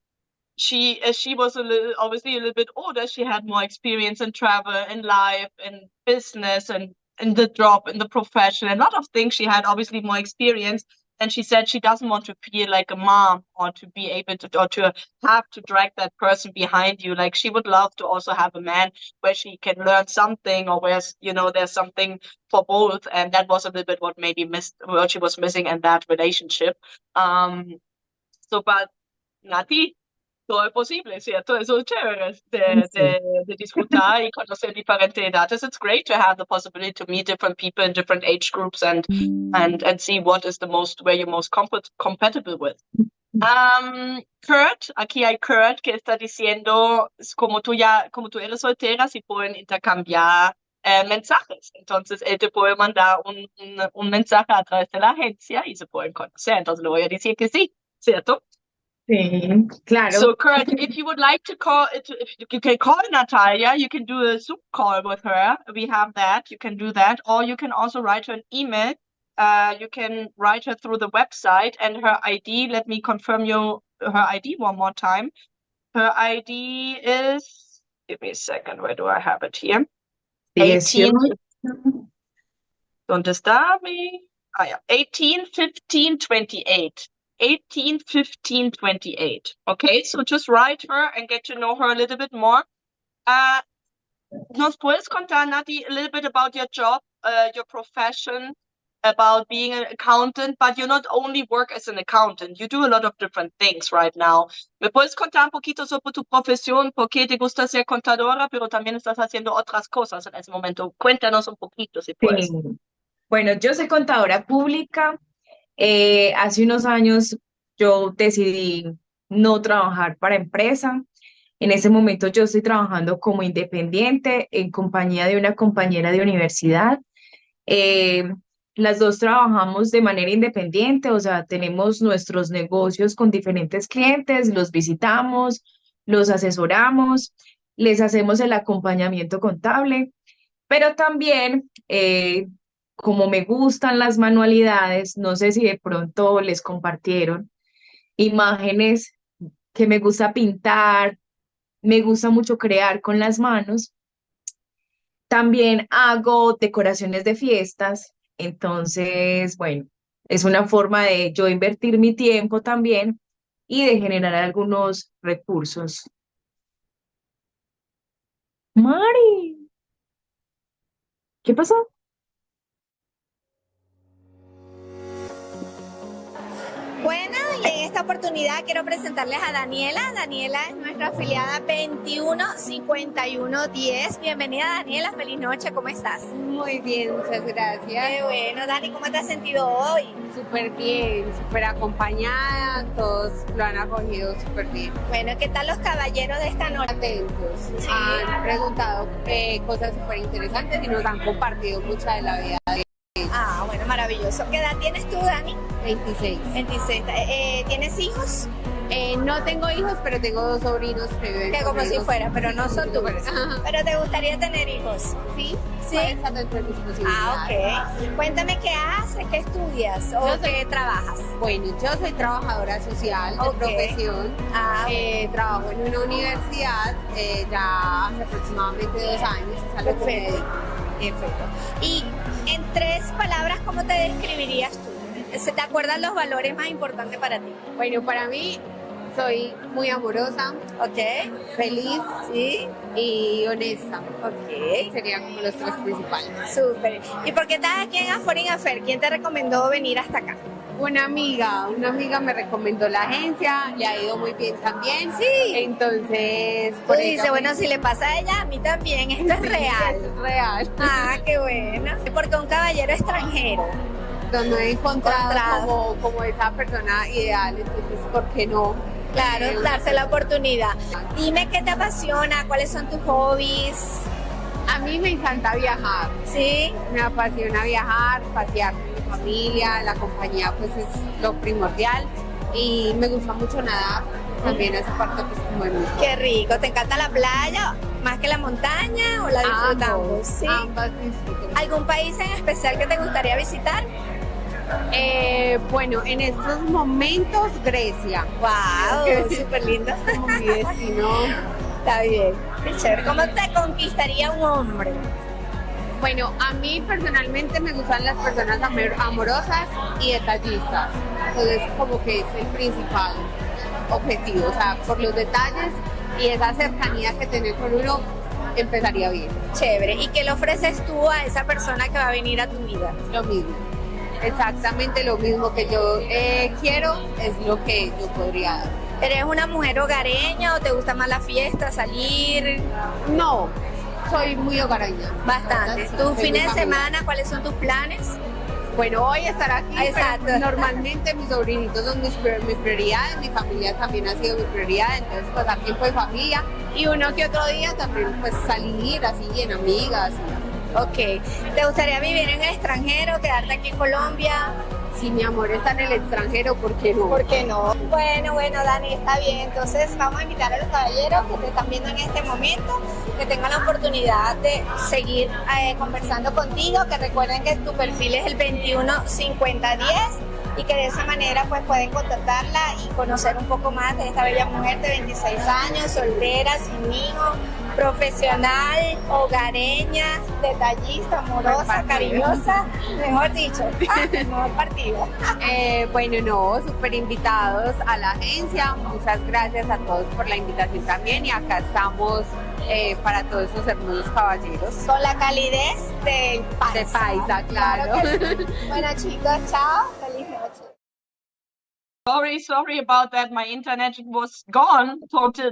[SPEAKER 3] she was obviously a little bit older. She had more experience in travel, in life, in business, and in the job, in the profession, a lot of things. She had obviously more experience, and she said she doesn't want to feel like a mom or to be able to or to have to drag that person behind you. Like she would love to also have a man where she can learn something or where there's something for both, and that was a little bit what she was missing in that relationship. But Nati, todo es posible, ¿cierto? Eso es chévere de disfrutar y conocer diferentes edades. It's great to have the possibility to meet different people in different age groups and see what is where you're most compatible with. Kurt, aquí hay Kurt que está diciendo, como tú eres soltera, si pueden intercambiar mensajes. Entonces, él te puede mandar un mensaje a través de la agencia y se pueden conocer. Entonces, le voy a decir que sí, ¿cierto?
[SPEAKER 4] Sí, claro.
[SPEAKER 3] So, Kurt, if you would like to call, if you can call Natalia, you can do a Zoom call with her. We have that. You can do that. Or you can also write her an email. You can write her through the website and her ID. Let me confirm her ID one more time. Her ID is, give me a second. Where do I have it here? 18.
[SPEAKER 4] 18.
[SPEAKER 3] Don't disturb me. 18, 15, 28. 18, 15, 28. Okay, so just write her and get to know her a little bit more. ¿Nos puedes contar, Nati, a little bit about your job, your profession, about being an accountant, but you not only work as an accountant, you do a lot of different things right now. ¿Me puedes contar un poquito sobre tu profesión? ¿Por qué te gusta ser contadora, pero también estás haciendo otras cosas en ese momento? Cuéntanos un poquito, si puedes.
[SPEAKER 4] Sí. Bueno, yo soy contadora pública. Hace unos años yo decidí no trabajar para empresa. En ese momento yo estoy trabajando como independiente en compañía de una compañera de universidad. Eh, las dos trabajamos de manera independiente, o sea, tenemos nuestros negocios con diferentes clientes, los visitamos, los asesoramos, les hacemos el acompañamiento contable, pero también, como me gustan las manualidades, no sé si de pronto les compartieron imágenes que me gusta pintar, me gusta mucho crear con las manos. También hago decoraciones de fiestas, Entonces, bueno, es una forma de yo invertir mi tiempo también y de generar algunos recursos. Mari, ¿qué pasó?
[SPEAKER 5] Bueno, y en esta oportunidad quiero presentarles a Daniela. Daniela es nuestra afiliada 215110. Bienvenida, Daniela, feliz noche, ¿cómo estás?
[SPEAKER 6] Muy bien, muchas gracias.
[SPEAKER 5] Qué bueno, Dani, ¿cómo te has sentido hoy?
[SPEAKER 6] Súper bien, súper acompañada, todos lo han acogido súper bien.
[SPEAKER 5] Bueno, ¿qué tal los caballeros de esta noche?
[SPEAKER 6] Atentos,
[SPEAKER 5] Sí.
[SPEAKER 6] han preguntado cosas súper interesantes y nos han compartido mucha de la vida de
[SPEAKER 5] Ah, bueno, maravilloso. ¿Qué edad tienes tú, Dani?
[SPEAKER 6] 26.
[SPEAKER 5] 26. ¿Tienes hijos?
[SPEAKER 6] No tengo hijos, pero tengo dos sobrinos que viven
[SPEAKER 5] Que como si
[SPEAKER 6] conmigo.
[SPEAKER 5] fuera, pero no son tuyos.
[SPEAKER 6] Ajá.
[SPEAKER 5] ¿Pero te gustaría tener hijos?
[SPEAKER 6] Sí,
[SPEAKER 5] Sí.
[SPEAKER 6] puede estar dentro de mis posibilidades.
[SPEAKER 5] Ah, ok. Cuéntame qué haces, qué estudias o
[SPEAKER 6] Yo soy-
[SPEAKER 5] qué trabajas.
[SPEAKER 6] Bueno, yo soy trabajadora social de
[SPEAKER 5] Ok.
[SPEAKER 6] profesión.
[SPEAKER 5] Ah,
[SPEAKER 6] Trabajo en una universidad ya hace aproximadamente 2 años, es a lo que me
[SPEAKER 5] Perfecto.
[SPEAKER 6] dedico.
[SPEAKER 5] Perfecto. Y en 3 palabras, ¿cómo te describirías tú? ¿Te acuerdas los valores más importantes para ti?
[SPEAKER 6] Bueno, para mí soy muy amorosa,
[SPEAKER 5] Ok,
[SPEAKER 6] feliz
[SPEAKER 5] sí,
[SPEAKER 6] y honesta.
[SPEAKER 5] ok,
[SPEAKER 6] Serían como los 3 principales.
[SPEAKER 5] súper. ¿Y por qué estás aquí en A Foreign Affair? ¿Quién te recomendó venir hasta acá?
[SPEAKER 6] Una amiga me recomendó la agencia, le ha ido muy bien también.
[SPEAKER 5] Sí.
[SPEAKER 6] Entonces,
[SPEAKER 5] Tú
[SPEAKER 6] por
[SPEAKER 5] dices,
[SPEAKER 6] ella
[SPEAKER 5] bueno, si le pasa a ella, a mí también, esto es real.
[SPEAKER 6] es real.
[SPEAKER 5] Ah, qué bueno. Porque un caballero extranjero.
[SPEAKER 6] Donde he encontrado
[SPEAKER 5] Encontrado.
[SPEAKER 6] como esa persona ideal, entonces, ¿por qué no?
[SPEAKER 5] Claro, darse la oportunidad. Dime qué te apasiona, cuáles son tus hobbies.
[SPEAKER 6] A mí me encanta viajar.
[SPEAKER 5] Sí,
[SPEAKER 6] Me apasiona viajar, pasear con mi familia, la compañía pues es lo primordial y me gusta mucho nadar, también esa parte pues como de mí.
[SPEAKER 5] qué rico. ¿Te encanta la playa más que la montaña o la disfrutamos? Sí.
[SPEAKER 6] Ambas disfruto.
[SPEAKER 5] ¿Algún país en especial que te gustaría visitar?
[SPEAKER 6] Bueno, en estos momentos Grecia,
[SPEAKER 5] ¡Wow! Súper lindo.
[SPEAKER 6] como mi destino.
[SPEAKER 5] Está bien. Qué chévere. ¿Cómo te conquistaría un hombre?
[SPEAKER 6] Bueno, a mí personalmente me gustan las personas amorosas y detallistas, entonces como que es el principal objetivo, o sea, por los detalles y esa cercanía que tener con uno, empezaría bien.
[SPEAKER 5] Chévere. ¿Y qué le ofreces tú a esa persona que va a venir a tu vida?
[SPEAKER 6] Lo mismo, exactamente lo mismo que yo quiero es lo que yo podría dar.
[SPEAKER 5] ¿Eres una mujer hogareña o te gusta más la fiesta, salir?
[SPEAKER 6] No, soy muy hogareña.
[SPEAKER 5] Bastante.
[SPEAKER 6] Sí,
[SPEAKER 5] ¿Tus
[SPEAKER 6] soy
[SPEAKER 5] fines de
[SPEAKER 6] muy familiar.
[SPEAKER 5] semana, cuáles son tus planes?
[SPEAKER 6] Bueno, hoy estar aquí, pero
[SPEAKER 5] Exacto.
[SPEAKER 6] pues normalmente mis sobrinitos son mi prioridad, mi familia también ha sido mi prioridad, entonces pasar tiempo en familia y uno que otro día también pues salir así en amigas.
[SPEAKER 5] Ok. ¿Te gustaría vivir en el extranjero, quedarte aquí en Colombia?
[SPEAKER 6] Si mi amor está en el extranjero, ¿por qué no?
[SPEAKER 5] ¿Por qué no? Bueno, Dani, está bien. Entonces vamos a invitar a los caballeros que te están viendo en este momento, que tengan la oportunidad de seguir conversando contigo, que recuerden que tu perfil es el 215010 y que de esa manera pues pueden contactarla y conocer un poco más de esta bella mujer de 26 años, soltera, sin hijos, profesional, hogareña, detallista, amorosa, cariñosa, mejor dicho, mejor partido.
[SPEAKER 6] Bueno, no, súper invitados a la agencia. Muchas gracias a todos por la invitación también y acá estamos para todos esos hermosos caballeros.
[SPEAKER 5] Con la calidez del paisa.
[SPEAKER 6] De paisa, claro.
[SPEAKER 5] que sí. Bueno, chicos, chao. Feliz noche.
[SPEAKER 3] Sorry about that. My internet was gone,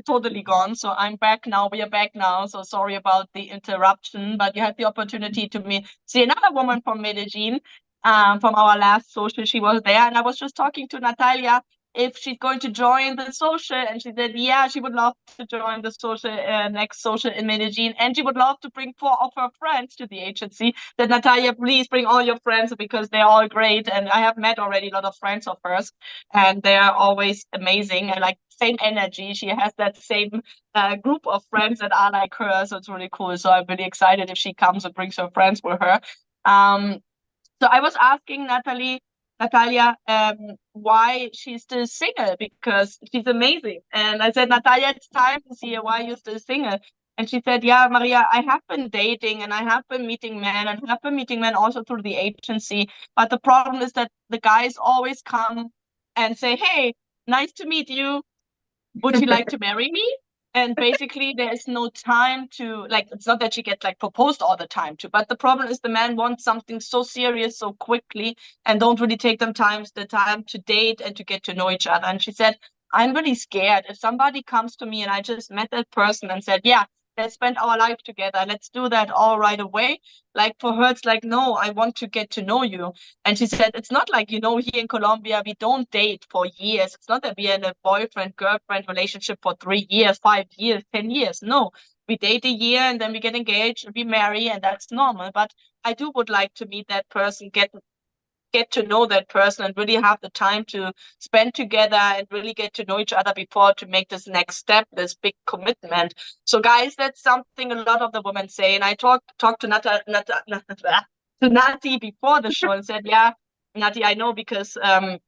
[SPEAKER 3] totally gone. So I'm back now. We are back now. So sorry about the interruption, but you had the opportunity to see another woman from Medellin, from our last social. She was there, and I was just talking to Natalia if she's going to join the social, and she said, yeah, she would love to join the social, next social in Medellin, and she would love to bring 4 of her friends to the agency. That Natalia, please bring all your friends because they're all great, and I have met already a lot of friends of hers, and they are always amazing and like same energy. She has that same group of friends that are like her, so it's really cool. So I'm really excited if she comes and brings her friends with her. So I was asking Natalia, why she's still single, because she's amazing. And I said, Natalia, it's time to see why you're still single. And she said, yeah, Maria, I have been dating and I have been meeting men and have been meeting men also through the agency. But the problem is that the guys always come and say, hey, nice to meet you. Would you like to marry me? And basically, there is no time to, like, it's not that she gets like proposed all the time to, but the problem is the man wants something so serious so quickly and don't really take the time to date and to get to know each other. And she said, I'm really scared if somebody comes to me and I just met that person and said, yeah, let's spend our life together, let's do that all right away. Like for her, it's like, no, I want to get to know you. And she said, it's not like, here in Colombia, we don't date for years. It's not that we are in a boyfriend-girlfriend relationship for 3 years, 5 years, 10 years. No, we date a year and then we get engaged, we marry, and that's normal. But I would like to meet that person, get to know that person and really have the time to spend together and really get to know each other before to make this next step, this big commitment. So guys, that's something a lot of the women say. And I talked to Nati before the show and said, yeah, Nati, I know because I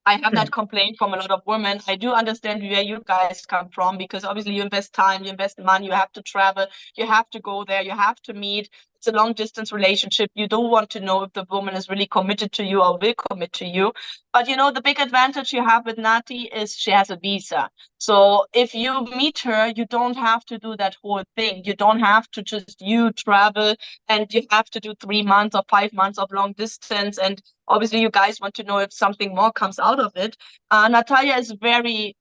[SPEAKER 3] have that complaint from a lot of women. I do understand where you guys come from because obviously you invest time, you invest money, you have to travel, you have to go there, you have to meet. It's a long distance relationship. You don't want to know if the woman is really committed to you or will commit to you. But the big advantage you have with Nati is she has a visa. So if you meet her, you don't have to do that whole thing. You don't have to just travel and you have to do 3 months or 5 months of long distance. And obviously you guys want to know if something more comes out of it. Natalia is very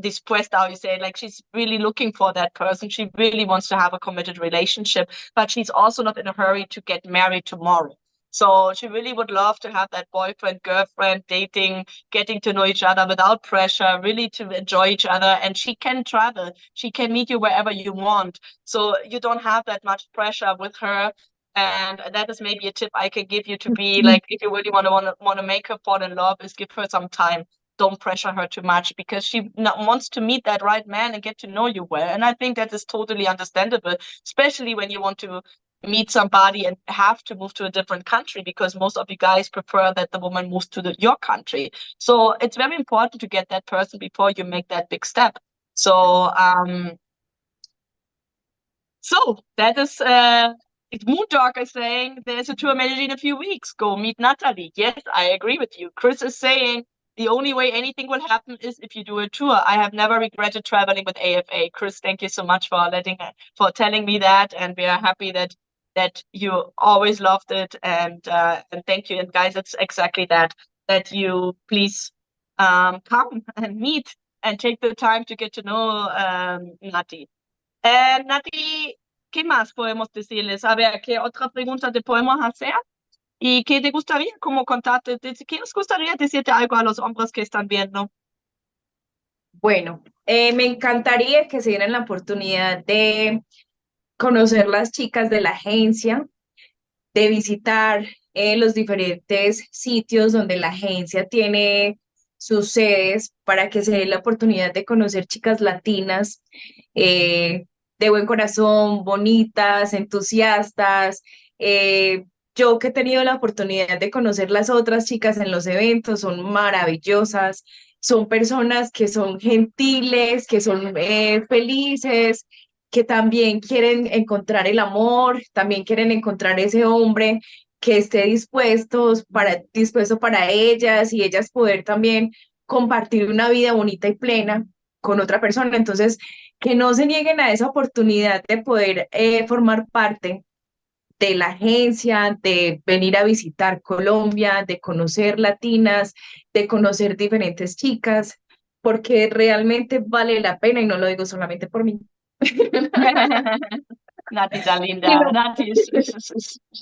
[SPEAKER 3] dispuesta, how you say, like she's really looking for that person. She really wants to have a committed relationship, but she's also not in a hurry to get married tomorrow. So she really would love to have that boyfriend, girlfriend, dating, getting to know each other without pressure, really to enjoy each other. And she can travel. She can meet you wherever you want. So you don't have that much pressure with her. And that is maybe a tip I can give you to be like, if you really want to make her fall in love, is give her some time. Don't pressure her too much because she wants to meet that right man and get to know you well. And I think that is totally understandable, especially when you want to meet somebody and have to move to a different country, because most of you guys prefer that the woman moves to your country. So it's very important to get that person before you make that big step. So that is Moondog is saying there's a tour Medellin in a few weeks. Go meet Natalie. Yes, I agree with you. Chris is saying the only way anything will happen is if you do a tour. I have never regretted traveling with AFA. Chris, thank you so much for telling me that, and we are happy that you always loved it, and thank you. And guys, it's exactly that you please come and meet and take the time to get to know Nati. Nati, ¿qué más podemos decirles? A ver, ¿qué otra pregunta te podemos hacer? ¿Y qué te gustaría como contarte? ¿Qué os gustaría decirte algo a los hombres que están viendo?
[SPEAKER 4] Bueno, me encantaría que se dieran la oportunidad de conocer las chicas de la agencia, de visitar los diferentes sitios donde la agencia tiene sus sedes para que se dé la oportunidad de conocer chicas latinas de buen corazón, bonitas, entusiastas. Yo que he tenido la oportunidad de conocer las otras chicas en los eventos, son maravillosas, son personas que son gentiles, que son felices, que también quieren encontrar el amor, también quieren encontrar ese hombre que esté dispuesto para ellas y ellas poder también compartir una vida bonita y plena con otra persona. Entonces, que no se nieguen a esa oportunidad de poder formar parte de la agencia, de venir a visitar Colombia, de conocer latinas, de conocer diferentes chicas, porque realmente vale la pena y no lo digo solamente por mí.
[SPEAKER 3] Nati's Alinda. Nati is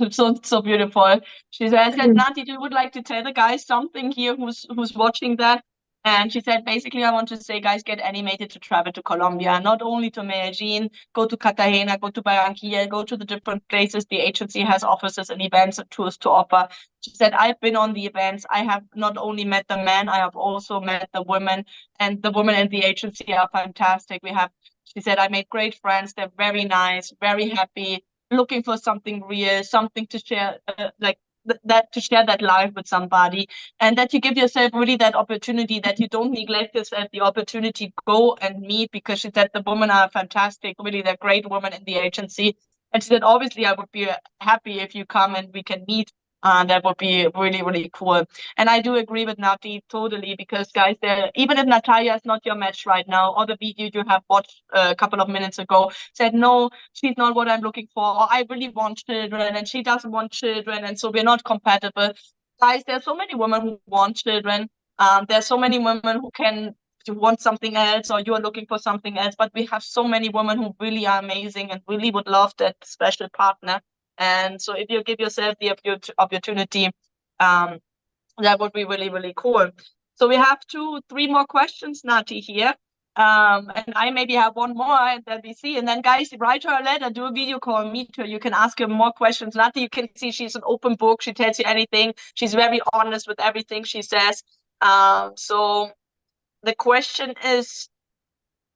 [SPEAKER 3] so beautiful. She said, Nati, you would like to tell the guys something here who's watching that? And she said, basically, I want to say, guys, get animated to travel to Colombia, not only to Medellin, go to Cartagena, go to Barranquilla, go to the different places. The agency has offices and events and tours to offer. She said, I've been on the events. I have not only met the men, I have also met the women, and the women in the agency are fantastic. She said, I made great friends. They're very nice, very happy, looking for something real, something to share, like that to share that life with somebody, and that you give yourself really that opportunity, that you don't neglect yourself the opportunity, go and meet, because she said the women are fantastic, really they're great women in the agency. And she said, obviously, I would be happy if you come and we can meet. That would be really, really cool. And I do agree with Nati totally, because guys, even if Natalia is not your match right now, or the video you have watched a couple of minutes ago said, no, she's not what I'm looking for, or I really want children and she doesn't want children, and so we're not compatible. Guys, there's so many women who want children. There's so many women who want something else, or you're looking for something else, but we have so many women who really are amazing and really would love that special partner. And so if you give yourself the opportunity, that would be really, really cool. So we have 3 more questions, Nati, here. And I maybe have one more, and then we see. And then, guys, write her a letter, do a video call, meet her. You can ask her more questions. Nati, you can see she's an open book. She tells you anything. She's very honest with everything she says. So the question is,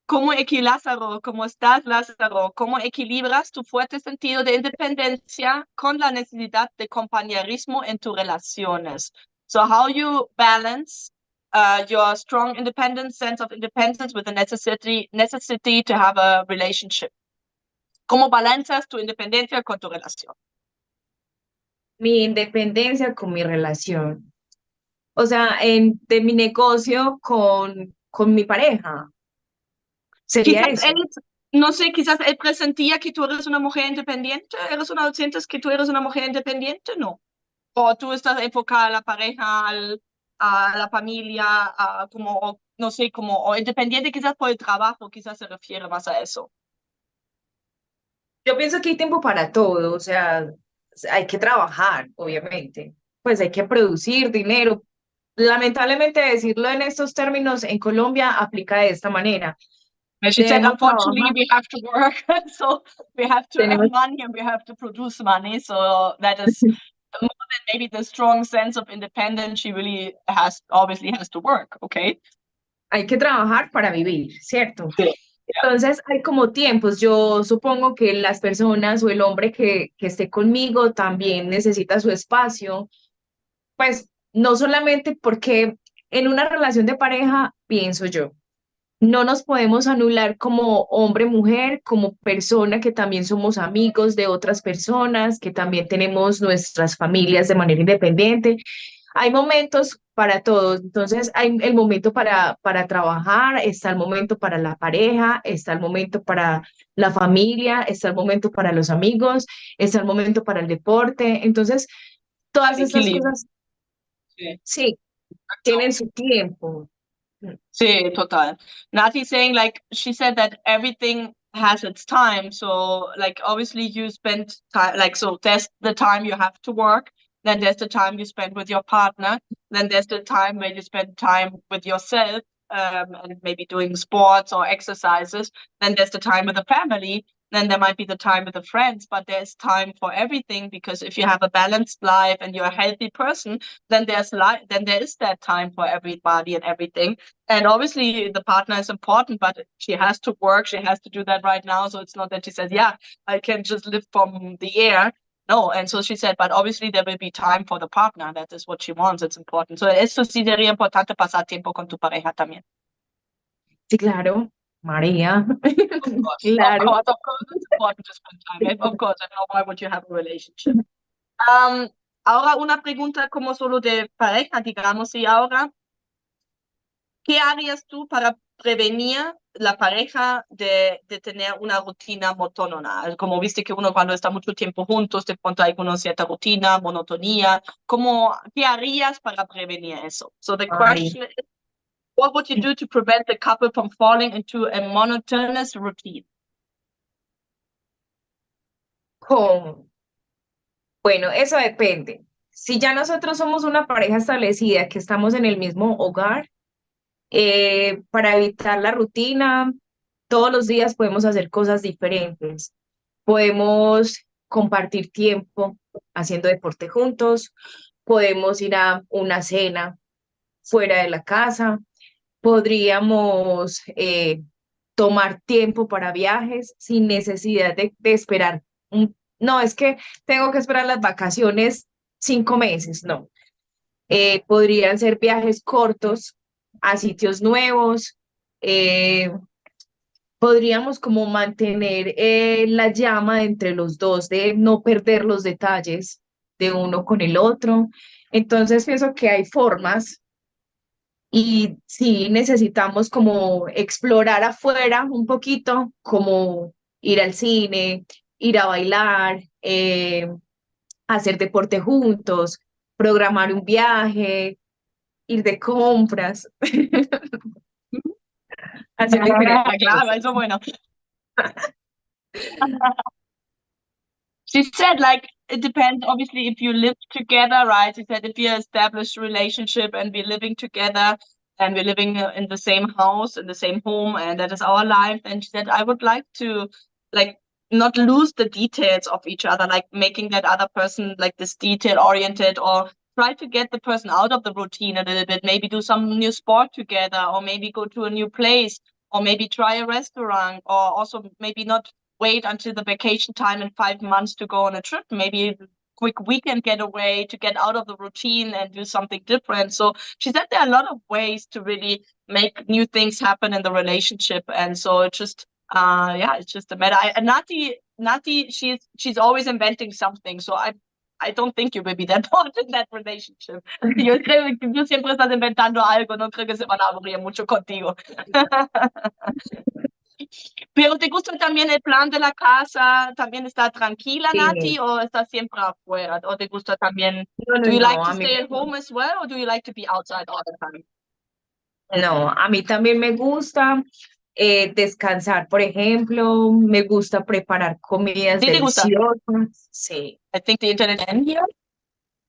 [SPEAKER 3] ¿cómo Lázaro? ¿Cómo estás, Lázaro? ¿Cómo equilibras tu fuerte sentido de independencia con la necesidad de compañerismo en tus relaciones? So how you balance your strong sense of independence with the necessity to have a relationship? ¿Cómo balanzas tu independencia con tu relación?
[SPEAKER 4] Mi independencia con mi relación. O sea, de mi negocio con mi pareja. Sería
[SPEAKER 3] Quizás
[SPEAKER 4] eso.
[SPEAKER 3] no sé, quizás él presentía que tú eres una mujer independiente. ¿Sientes que tú eres una mujer independiente? No. O tú estás enfocada a la pareja, a la familia, como, no sé, o independiente quizás por el trabajo, quizás se refiere más a eso.
[SPEAKER 4] Yo pienso que hay tiempo para todo, o sea, hay que trabajar, obviamente. Pues hay que producir dinero. Lamentablemente decirlo en estos términos en Colombia aplica de esta manera.
[SPEAKER 3] And she said,
[SPEAKER 4] Debemos
[SPEAKER 3] unfortunately,
[SPEAKER 4] trabajar.
[SPEAKER 3] we have to work, so we have to earn
[SPEAKER 4] Tenemos
[SPEAKER 3] money and we have to produce money. So that is more than maybe the strong sense of independence. She really obviously has to work, okay?
[SPEAKER 4] hay que trabajar para vivir, ¿cierto?
[SPEAKER 3] Sí.
[SPEAKER 4] Entonces hay como tiempos. Yo supongo que las personas o el hombre que esté conmigo también necesita su espacio, pues no solamente porque en una relación de pareja, pienso yo, no nos podemos anular como hombre-mujer, como persona que también somos amigos de otras personas, que también tenemos nuestras familias de manera independiente. Hay momentos para todos, entonces hay el momento para trabajar, está el momento para la pareja, está el momento para la familia, está el momento para los amigos, está el momento para el deporte. Entonces, todas estas
[SPEAKER 3] Equilibrio.
[SPEAKER 4] cosas,
[SPEAKER 3] Sí.
[SPEAKER 4] sí, tienen su tiempo.
[SPEAKER 3] Sí, total. Nati saying, like, she said that everything has its time. So, like, obviously you spend time, like, so there's the time you have to work, then there's the time you spend with your partner, then there's the time where you spend time with yourself, and maybe doing sports or exercises, then there's the time with the family, then there might be the time with the friends, but there's time for everything, because if you have a balanced life and you're a healthy person, then there is that time for everybody and everything. And obviously the partner is important, but she has to work. She has to do that right now. So it's not that she says, yeah, I can just live from the air. No. And so she said, but obviously there will be time for the partner. That is what she wants. It's important. So eso sí sería importante pasar tiempo con tu pareja también.
[SPEAKER 4] Sí, claro, María.
[SPEAKER 3] Claro.
[SPEAKER 4] Claro.
[SPEAKER 3] Of course, it's important to spend time. Of course, if not, why would you have a relationship? Ahora una pregunta como solo de pareja, digamos, y ahora, ¿qué harías tú para prevenir la pareja de tener una rutina monótona? Como viste que uno cuando está mucho tiempo juntos, de pronto hay una cierta rutina, monotonía. ¿Qué harías para prevenir eso? So the question is, what would you do to prevent the couple from falling into a monotonous routine?
[SPEAKER 4] ¿Cómo? Bueno, eso depende. Si ya nosotros somos una pareja establecida, que estamos en el mismo hogar, para evitar la rutina, todos los días podemos hacer cosas diferentes. Podemos compartir tiempo haciendo deporte juntos, podemos ir a una cena fuera de la casa, podríamos tomar tiempo para viajes sin necesidad de esperar. No, es que tengo que esperar las vacaciones 5 meses, no. Podrían ser viajes cortos a sitios nuevos. eh, Podríamos como mantener la llama entre los dos, de no perder los detalles de uno con el otro. Entonces pienso que hay formas y sí necesitamos como explorar afuera un poquito, como ir al cine, ir a bailar, hacer deporte juntos, programar un viaje, ir de compras, hacer diferentes
[SPEAKER 3] Claro,
[SPEAKER 4] cosas.
[SPEAKER 3] eso bueno. She said, like, it depends, obviously, if you live together, right? She said, if you establish a relationship and we're living together and we're living in the same house, in the same home, and that is our life, then she said, I would like to, like, not lose the details of each other, like making that other person like this detail oriented, or try to get the person out of the routine a little bit, maybe do some new sport together, or maybe go to a new place, or maybe try a restaurant, or also maybe not wait until the vacation time in 5 months to go on a trip. Maybe a quick weekend getaway to get out of the routine and do something different. So she said there are a lot of ways to really make new things happen in the relationship. And so it's just yeah, it's just a matter. Nati, she's always inventing something. So I don't think you will be that bored in that relationship. Yo creo que tú siempre estás inventando algo, no creo que se van a aburrir mucho contigo. Pero ¿te gusta también el plan de la casa? ¿También está tranquila,
[SPEAKER 4] Sí.
[SPEAKER 3] Nati, o estás siempre afuera? ¿O te gusta también?
[SPEAKER 4] No, no,
[SPEAKER 3] Do you like
[SPEAKER 4] no,
[SPEAKER 3] to
[SPEAKER 4] a mí
[SPEAKER 3] stay at home as well, or do you like to be outside all the time?
[SPEAKER 4] no, a mí también me gusta descansar, por ejemplo, me gusta preparar comidas
[SPEAKER 3] ¿Sí te gusta?
[SPEAKER 4] deliciosas, sí.
[SPEAKER 3] I think the internet end here.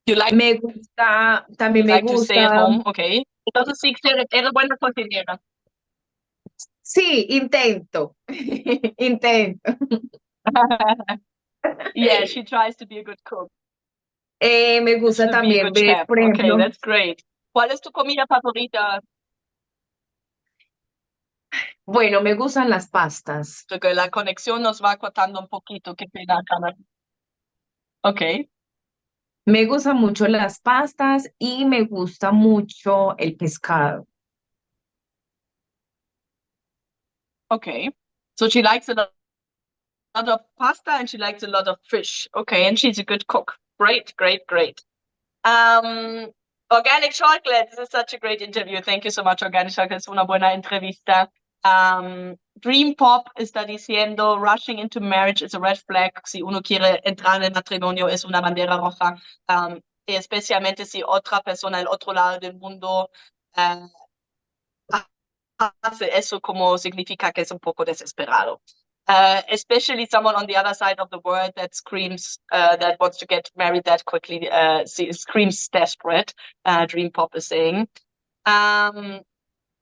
[SPEAKER 3] You like,
[SPEAKER 4] Me gusta, también me
[SPEAKER 3] to stay at
[SPEAKER 4] gusta,
[SPEAKER 3] home, okay. Entonces sí, que eres buena cocinera.
[SPEAKER 4] sí, intento, intento.
[SPEAKER 3] Yeah, she tries to be a good cook.
[SPEAKER 4] Me gusta
[SPEAKER 3] To be a
[SPEAKER 4] también
[SPEAKER 3] good
[SPEAKER 4] ver,
[SPEAKER 3] chef.
[SPEAKER 4] por
[SPEAKER 3] Okay,
[SPEAKER 4] ejemplo,
[SPEAKER 3] that's great. ¿Cuál es tu comida favorita?
[SPEAKER 4] bueno, me gustan las pastas.
[SPEAKER 3] Porque la conexión nos va cortando un poquito. Qué pena, Carmen. Okay.
[SPEAKER 4] Me gustan mucho las pastas y me gusta mucho el pescado.
[SPEAKER 3] Okay. So she likes a lot of pasta and she likes a lot of fish. Okay, and she's a good cook. Great, great, great. Organic chocolate. This is such a great interview. Thank you so much, Organic Chocolate. Es una buena entrevista. Dream Pop está diciendo, rushing into marriage is a red flag. Si uno quiere entrar en el matrimonio es una bandera roja. Especialmente si otra persona del otro lado del mundo hace eso, como significa que es un poco desesperado. Especially someone on the other side of the world that screams, that wants to get married that quickly, screams desperate, Dream Pop is saying.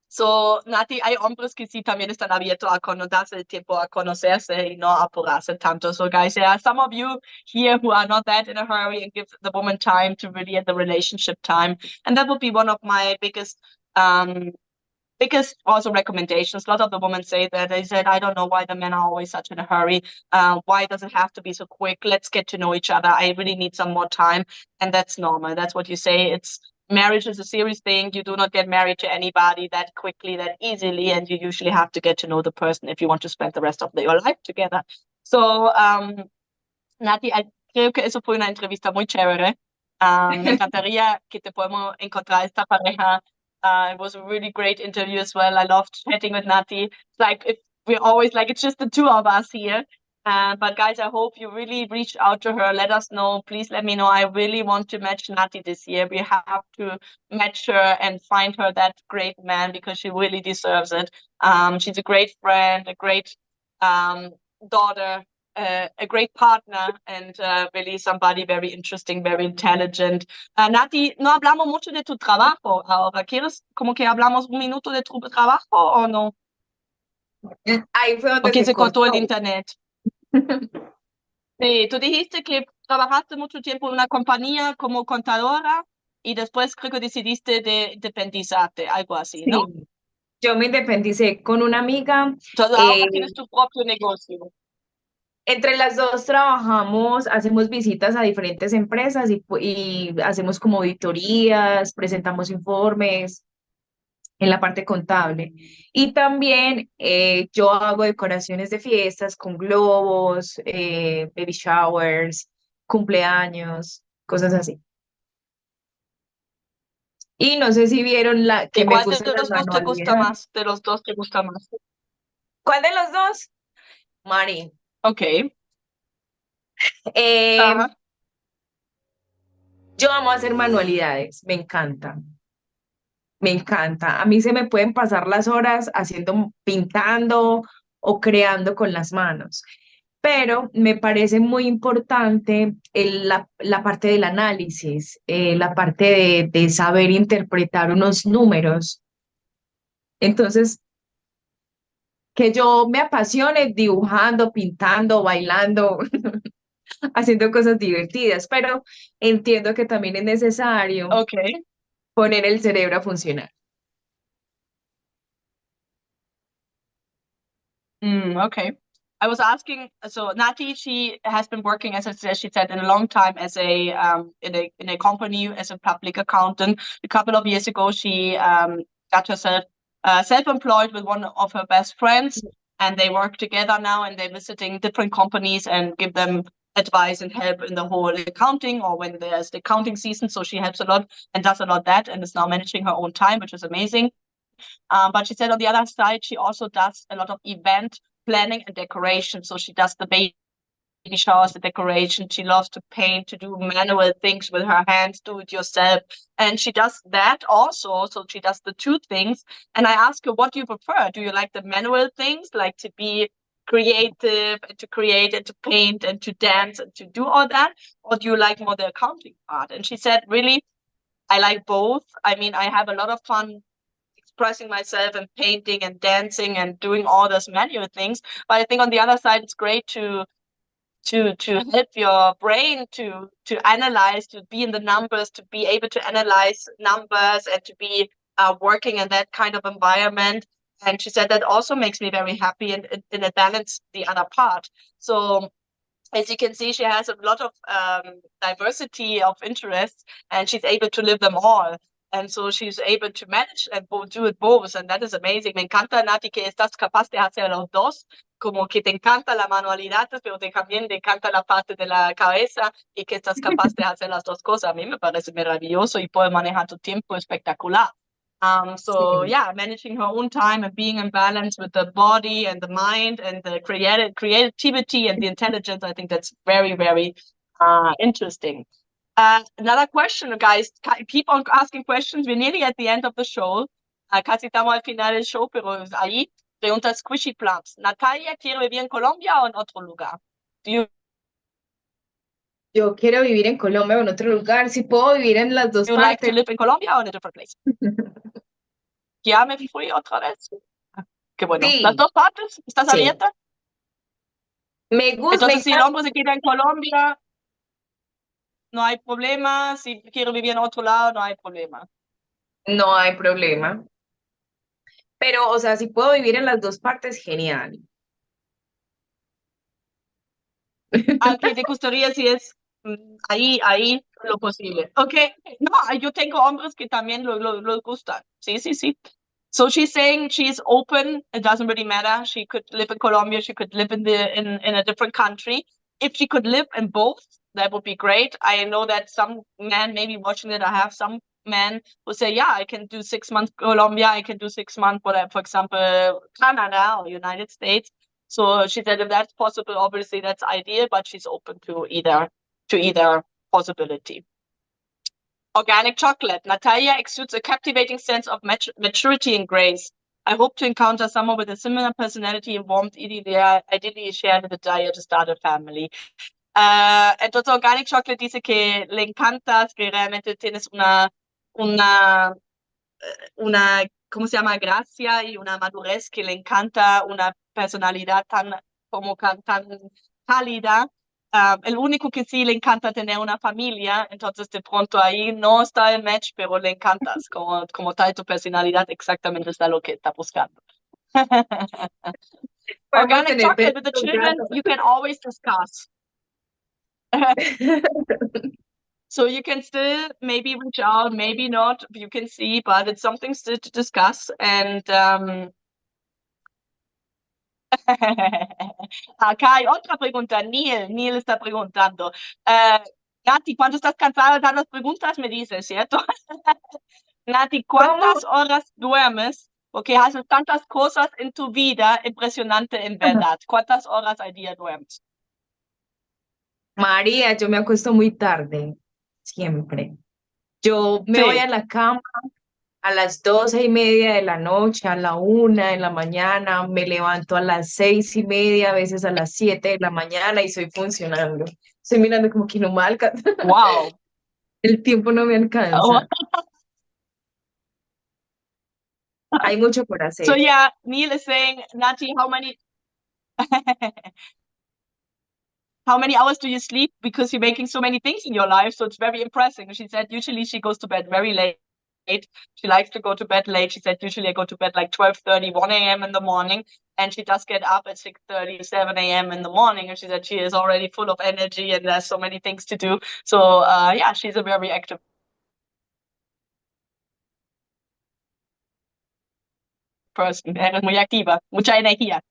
[SPEAKER 3] So, Nati, hay hombres que sí también están abiertos a darse el tiempo a conocerse y no apurarse tanto. So, guys, there are some of you here who are not that in a hurry and give the woman time to really at the relationship time. And that would be one of my biggest also recommendations. A lot of the women say that. They said, I don't know why the men are always such in a hurry. Why does it have to be so quick? Let's get to know each other. I really need some more time. And that's normal. That's what you say. Marriage is a serious thing. You do not get married to anybody that quickly, that easily. And you usually have to get to know the person if you want to spend the rest of your life together. So, Nati, creo que eso fue una entrevista muy chévere. Me encantaría que te podamos encontrar esta pareja. It was a really great interview as well. I loved chatting with Nati. It's like if we're always like it's just the two of us here. But guys, I hope you really reach out to her. Let us know. Please let me know. I really want to match Nati this year. We have to match her and find her that great man because she really deserves it. She's a great friend, a great daughter, a great partner, and really somebody very interesting, very intelligent. Nati, no hablamos mucho de tu trabajo ahora. ¿Quieres como que hablamos un minuto de tu trabajo o no?
[SPEAKER 4] Ahí fue donde
[SPEAKER 3] Porque se cortó
[SPEAKER 4] cortó.
[SPEAKER 3] el internet. Sí, tú dijiste que trabajaste mucho tiempo en una compañía como contadora y después creo que decidiste de independizarte, algo así, ¿no?
[SPEAKER 4] Sí, yo me independicé con una amiga.
[SPEAKER 3] Entonces ahora tienes tu propio negocio.
[SPEAKER 4] Entre las dos trabajamos, hacemos visitas a diferentes empresas y hacemos como auditorías, presentamos informes en la parte contable. Y también yo hago decoraciones de fiestas con globos, baby showers, cumpleaños, cosas así. Y no sé si vieron que
[SPEAKER 3] ¿Y
[SPEAKER 4] me
[SPEAKER 3] cuál
[SPEAKER 4] puse
[SPEAKER 3] de
[SPEAKER 4] las
[SPEAKER 3] los dos te gusta
[SPEAKER 4] manualidades.
[SPEAKER 3] más? De los dos te gusta más.
[SPEAKER 4] ¿Cuál de los dos? Mari.
[SPEAKER 3] Okay.
[SPEAKER 4] Eh,
[SPEAKER 3] Ajá.
[SPEAKER 4] yo amo hacer manualidades, me encanta. Me encanta. A mí se me pueden pasar las horas haciendo, pintando o creando con las manos. Pero me parece muy importante la parte del análisis, la parte de saber interpretar unos números. Entonces, que yo me apasione dibujando, pintando, bailando, haciendo cosas divertidas, pero entiendo que también es necesario
[SPEAKER 3] Okay.
[SPEAKER 4] poner el cerebro a funcionar.
[SPEAKER 3] Okay. I was asking, so Nati, she has been working, as she said, in a long time as a in a company as a public accountant. A couple of years ago, she got herself self-employed with one of her best friends, and they work together now, and they're visiting different companies and give them advice and help in the whole accounting or when there's the accounting season. So she helps a lot and does a lot that, and is now managing her own time, which is amazing. But she said on the other side, she also does a lot of event planning and decoration. So she does the baby showers, the decoration. She loves to paint, to do manual things with her hands, do it yourself. And she does that also. So she does the two things. And I ask her, what do you prefer? Do you like the manual things, like to be creative and to create and to paint and to dance and to do all that? Or do you like more the accounting part? And she said, really, I like both. I mean, I have a lot of fun expressing myself and painting and dancing and doing all those manual things. But I think on the other side, it's great to help your brain to analyze, to be in the numbers, to be able to analyze numbers and to be working in that kind of environment. And she said that also makes me very happy and it balanced the other part. So as you can see, she has a lot of diversity of interests and she's able to live them all. And so she's able to manage and do it both. And that is amazing. Me encanta, Nati, que estás capaz de hacer los dos. Como que te encanta la manualidad, pero también te encanta la parte de la cabeza y que estás capaz de hacer las dos cosas. A mí me parece maravilloso y puede manejar tu tiempo espectacular. So
[SPEAKER 4] Sí.
[SPEAKER 3] yeah, managing her own time and being in balance with the body and the mind and the creativity and the intelligence, I think that's very, very interesting. Another question, guys, keep on asking questions. We're nearly at the end of the show. Casi estamos al final del show, pero ahí preguntas squishy plumps. Natalia, ¿quiere vivir en Colombia o en otro lugar? Do you,
[SPEAKER 4] Yo quiero vivir en Colombia o en otro lugar, si puedo vivir en las dos
[SPEAKER 3] you like to
[SPEAKER 4] partes.
[SPEAKER 3] live in Colombia or in a different place? Ya me fui otra vez. Qué bueno.
[SPEAKER 4] Sí,
[SPEAKER 3] Las dos partes, ¿estás
[SPEAKER 4] sí.
[SPEAKER 3] abierta?
[SPEAKER 4] Me gusta,
[SPEAKER 3] Entonces, si el hombre se queda en Colombia, no hay problema. Si quiere vivir en otro lado, no hay problema.
[SPEAKER 4] no hay problema. Pero, o sea, si puedo vivir en las dos partes, genial.
[SPEAKER 3] Aunque te gustaría si es ahí lo posible. Ok, no, yo tengo hombres que también lo gustan. Sí, sí, sí. So she's saying she's open. It doesn't really matter. She could live in Colombia. She could live in a different country. If she could live in both, that would be great. I know that some men maybe watching it. I have some men who say, yeah, I can do 6 months Colombia. I can do 6 months, whatever, for example, Canada or United States. So she said if that's possible, obviously that's ideal, but she's open to either possibility. Organic chocolate. Natalia exudes a captivating sense of maturity and grace. I hope to encounter someone with a similar personality and warmth, ideally shared the desire to start a family. Entonces, Organic Chocolate dice que le encantas, que realmente tienes una, ¿cómo se llama? Gracia y una madurez que le encanta, una personalidad tan cálida. El único que sí le encanta tener una familia, entonces de pronto ahí no está el match, pero le encantas, como tal tu personalidad exactamente está lo que está buscando.
[SPEAKER 4] Podemos
[SPEAKER 3] Organic
[SPEAKER 4] tener
[SPEAKER 3] chocolate with the
[SPEAKER 4] perritos,
[SPEAKER 3] children,
[SPEAKER 4] gatos.
[SPEAKER 3] you can always discuss. So you can still maybe reach out, maybe not, you can see, but it's something still to discuss. And acá hay otra pregunta. Neil está preguntando. Nati, cuando estás cansada de dar las preguntas, me dices, ¿cierto? Nati, ¿cuántas horas duermes? Porque haces tantas cosas en tu vida, impresionante en verdad. ¿Cuántas horas al día duermes?
[SPEAKER 4] María, yo me acuesto muy tarde, siempre. Yo me voy
[SPEAKER 3] Sí.
[SPEAKER 4] a la cama a las 12:30 de la noche, a la 1 de la mañana, me levanto a las 6:30, a veces a las 7 de la mañana y estoy funcionando. Estoy mirando como que no me alcanza.
[SPEAKER 3] Wow.
[SPEAKER 4] El tiempo no me
[SPEAKER 3] Oh,
[SPEAKER 4] alcanza. Hay mucho por
[SPEAKER 3] so
[SPEAKER 4] hacer.
[SPEAKER 3] yeah, Neil is saying, Nati, how many hours do you sleep? Because you're making so many things in your life. So it's very impressive. She said usually she goes to bed very late. She likes to go to bed late. She said usually I go to bed like 12:30, 1 a.m. in the morning. And she does get up at 6:30, 7 a.m. in the morning. And she said she is already full of energy and there's so many things to do. So yeah, she's a very active person. Eres muy activa, mucha energía.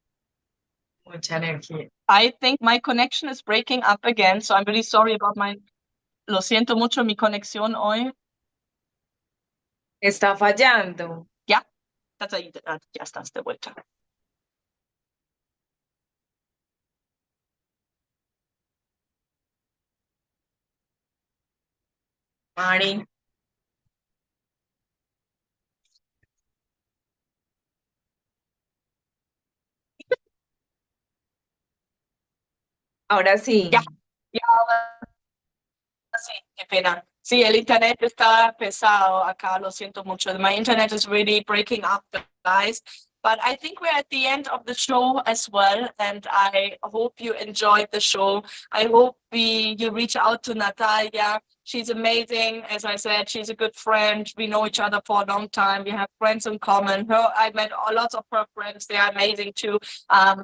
[SPEAKER 4] Mucha energía.
[SPEAKER 3] I think my connection is breaking up again, so I'm really sorry about lo siento mucho, mi conexión hoy.
[SPEAKER 4] Está fallando.
[SPEAKER 3] Ya, estás ahí, ya estás de vuelta.
[SPEAKER 4] Mari. Ahora sí.
[SPEAKER 3] Ya, ahora sí, qué pena. Sí, el internet está pesado acá, lo siento mucho. My internet is really breaking up, guys. But I think we're at the end of the show as well, and I hope you enjoyed the show. I hope you reach out to Natalia. She's amazing. As I said, she's a good friend. We know each other for a long time. We have friends in common. I met lots of her friends. They are amazing too.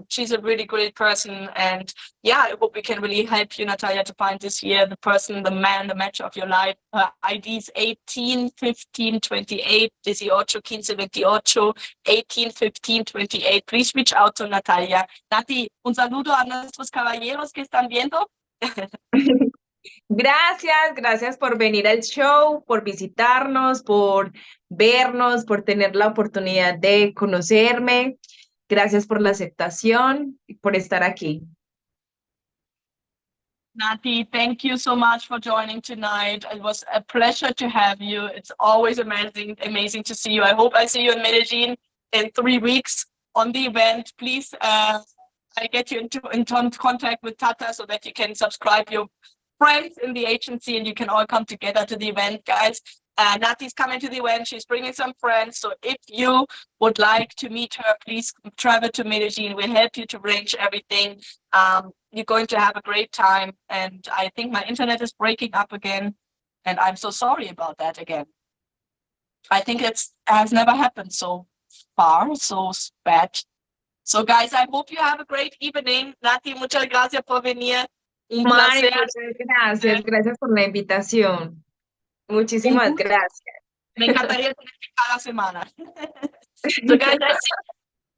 [SPEAKER 3] She's a really great person, and yeah, I hope we can really help you, Natalia, to find this year the person, the man, the match of your life. Her IDs 18, 15, 28, 18, 15, 28, 18, 15, 28. Please reach out to Natalia. Nati, un saludo a nuestros caballeros que están viendo.
[SPEAKER 4] Gracias por venir al show, por visitarnos, por vernos, por tener la oportunidad de conocerme. Gracias por la aceptación y por estar aquí.
[SPEAKER 3] Nati, thank you so much for joining tonight. It was a pleasure to have you. It's always amazing to see you. I hope I see you in Medellin in 3 weeks on the event. Please, I get you in contact with Tata so that you can subscribe your friends in the agency and you can all come together to the event, guys. Nati's coming to the event. She's bringing some friends. So if you would like to meet her, please travel to Medellin. We'll help you to arrange everything. You're going to have a great time. And I think my internet is breaking up again. And I'm so sorry about that again. I think it has never happened so far, so bad. So guys, I hope you have a great evening. Nati, muchas gracias por venir. Un
[SPEAKER 4] Mari,
[SPEAKER 3] placer.
[SPEAKER 4] gracias por la invitación. Muchísimas gracias.
[SPEAKER 3] Me encantaría tenerte cada semana. So guys,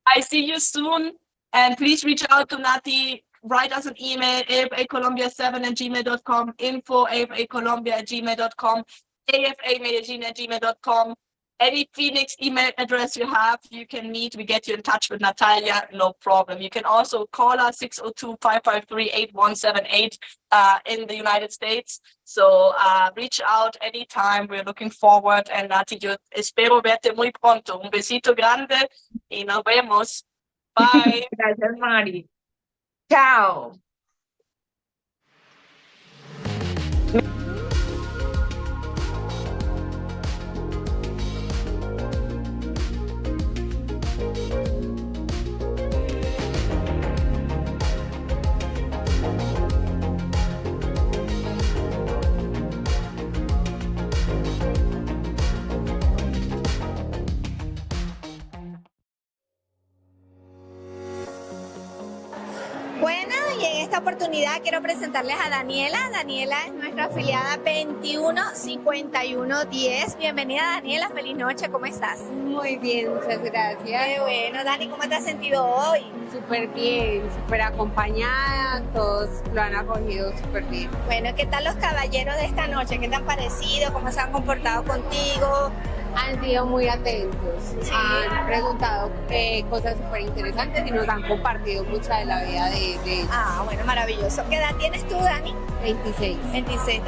[SPEAKER 3] I see you soon. And please reach out to Nati. Write us an email, afacolombia7@gmail.com, info@afacolombia@gmail.com, afamedellin@gmail.com. Any Phoenix email address you have, you can meet. We get you in touch with Natalia, no problem. You can also call us 602-553-8178 in the United States. So reach out anytime. We're looking forward. And Nati, yo espero verte muy pronto. Un besito grande y nos vemos. Bye.
[SPEAKER 4] Gracias, Mari. Chao.
[SPEAKER 5] esta oportunidad quiero presentarles a Daniela. Daniela es nuestra afiliada 215110. Bienvenida, Daniela, feliz noche, ¿cómo estás?
[SPEAKER 6] Muy bien, muchas gracias.
[SPEAKER 5] Qué bueno, Dani, ¿cómo te has sentido hoy?
[SPEAKER 6] Súper bien, súper acompañada, todos lo han acogido súper bien.
[SPEAKER 5] Bueno, ¿qué tal los caballeros de esta noche? ¿Qué te han parecido? ¿Cómo se han comportado contigo?
[SPEAKER 6] Han sido muy atentos,
[SPEAKER 5] Sí.
[SPEAKER 6] han preguntado cosas súper interesantes y nos han compartido mucha de la vida de ellos.
[SPEAKER 5] Ah, bueno, maravilloso. ¿Qué edad tienes tú, Dani?
[SPEAKER 6] 26.
[SPEAKER 5] 26.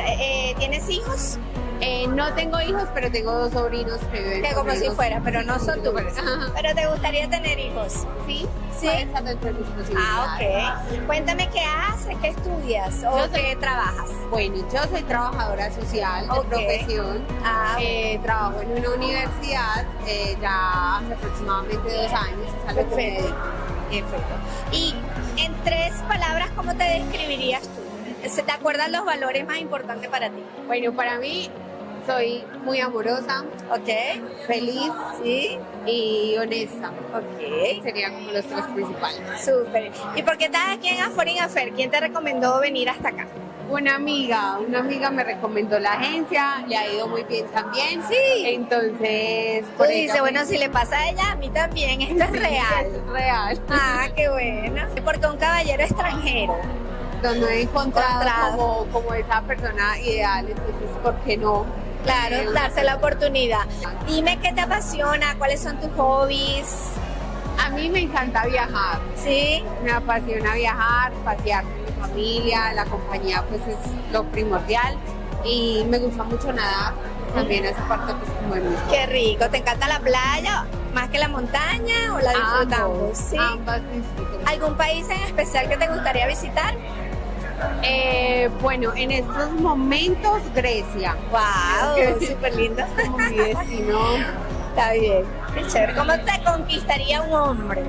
[SPEAKER 5] ¿Tienes hijos?
[SPEAKER 6] No tengo hijos, pero tengo 2 sobrinos que viven
[SPEAKER 5] Que como si
[SPEAKER 6] conmigo.
[SPEAKER 5] fuera, pero no son tuyos.
[SPEAKER 6] Ajá.
[SPEAKER 5] ¿Pero te gustaría tener hijos?
[SPEAKER 6] Sí,
[SPEAKER 5] Sí.
[SPEAKER 6] puede estar dentro de mis posibilidades.
[SPEAKER 5] Ah, ok. Cuéntame qué haces, qué estudias o
[SPEAKER 6] Yo soy-
[SPEAKER 5] qué trabajas.
[SPEAKER 6] Bueno, yo soy trabajadora social de
[SPEAKER 5] Ok.
[SPEAKER 6] profesión.
[SPEAKER 5] Ah,
[SPEAKER 6] Trabajo en una universidad ya hace aproximadamente 2 años. Es a lo que me
[SPEAKER 5] Perfecto.
[SPEAKER 6] dedico.
[SPEAKER 5] perfecto. Y en 3 palabras, ¿cómo te describirías tú? ¿Se te acuerdan los valores más importantes para ti?
[SPEAKER 6] Bueno, para mí soy muy amorosa,
[SPEAKER 5] ¿Ok?
[SPEAKER 6] feliz
[SPEAKER 5] Sí.
[SPEAKER 6] y honesta.
[SPEAKER 5] Ok.
[SPEAKER 6] Serían como los 3 principales.
[SPEAKER 5] Súper. ¿Y por qué estás aquí en Aforin Affair? ¿Quién te recomendó venir hasta acá?
[SPEAKER 6] Una amiga me recomendó la agencia, le ha ido muy bien también.
[SPEAKER 5] Sí.
[SPEAKER 6] Entonces,
[SPEAKER 5] Tú
[SPEAKER 6] por
[SPEAKER 5] dices,
[SPEAKER 6] ella
[SPEAKER 5] bueno,
[SPEAKER 6] misma-
[SPEAKER 5] si le pasa a ella, a mí también. Esto es
[SPEAKER 6] Sí,
[SPEAKER 5] real.
[SPEAKER 6] eso es real.
[SPEAKER 5] Ah, qué bueno. Porque un caballero extranjero.
[SPEAKER 6] Donde he encontrado
[SPEAKER 5] Encontrado.
[SPEAKER 6] como esa persona ideal, entonces, ¿por qué no?
[SPEAKER 5] Claro, darse la oportunidad. Dime qué te apasiona, cuáles son tus hobbies.
[SPEAKER 6] A mí me encanta viajar,
[SPEAKER 5] Sí.
[SPEAKER 6] me apasiona viajar, pasear con mi familia, la compañía pues es lo primordial y me gusta mucho nadar, también hace parte pues como de mi
[SPEAKER 5] Qué rico. ¿Te encanta la playa más que la montaña o la disfrutamos? Sí.
[SPEAKER 6] Ambas disfruto.
[SPEAKER 5] ¿Algún país en especial que te gustaría visitar?
[SPEAKER 6] Bueno, en estos momentos Grecia,
[SPEAKER 5] ¡Wow! Súper lindo.
[SPEAKER 6] como mi destino.
[SPEAKER 5] Está bien. Qué chévere. ¿Cómo te conquistaría un hombre?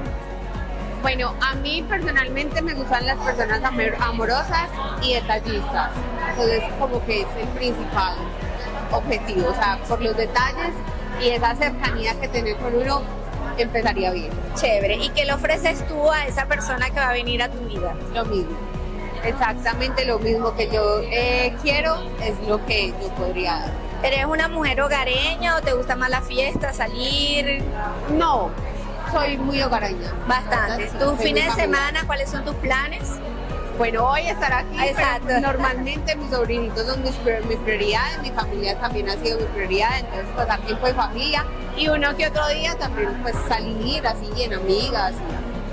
[SPEAKER 6] Bueno, a mí personalmente me gustan las personas amorosas y detallistas. Entonces, como que es el principal objetivo. O sea, por los detalles y esa cercanía que tener con uno, empezaría bien.
[SPEAKER 5] Chévere. ¿Y qué le ofreces tú a esa persona que va a venir a tu vida?
[SPEAKER 6] Lo mismo. Exactamente lo mismo que yo quiero es lo que yo podría dar.
[SPEAKER 5] ¿Eres una mujer hogareña o te gusta más la fiesta, salir?
[SPEAKER 6] No, soy muy hogareña.
[SPEAKER 5] Bastante.
[SPEAKER 6] Sí,
[SPEAKER 5] ¿Tus
[SPEAKER 6] soy
[SPEAKER 5] fines de
[SPEAKER 6] muy familiar.
[SPEAKER 5] semana, cuáles son tus planes?
[SPEAKER 6] Bueno, hoy estar aquí,
[SPEAKER 5] Exacto.
[SPEAKER 6] pero normalmente mis sobrinitos son mi prioridad, mi familia también ha sido mi prioridad, entonces pasar tiempo en familia y uno que otro día también pues salir así en amigas.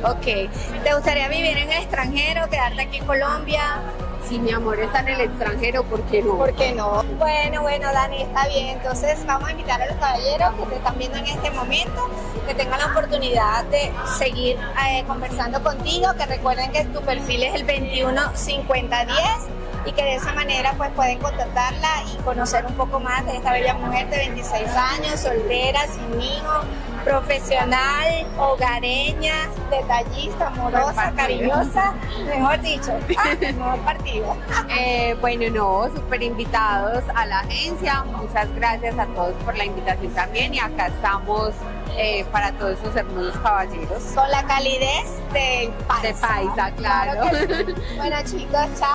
[SPEAKER 5] Ok. ¿Te gustaría vivir en el extranjero, quedarte aquí en Colombia?
[SPEAKER 6] Si mi amor está en el extranjero, ¿por qué no?
[SPEAKER 5] ¿Por qué no? Bueno, Dani, está bien. Entonces vamos a invitar a los caballeros que te están viendo en este momento, que tengan la oportunidad de seguir conversando contigo, que recuerden que tu perfil es el 215010 y que de esa manera pues pueden contactarla y conocer un poco más de esta bella mujer de 26 años, soltera, sin hijos, profesional, hogareña, detallista, amorosa, cariñosa, mejor dicho, mejor partido.
[SPEAKER 6] Bueno, no, súper invitados a la agencia. Muchas gracias a todos por la invitación también y acá estamos para todos esos hermosos caballeros.
[SPEAKER 5] Con la calidez del paisa.
[SPEAKER 6] De paisa, claro.
[SPEAKER 5] Que sí. Bueno, chicos, chao.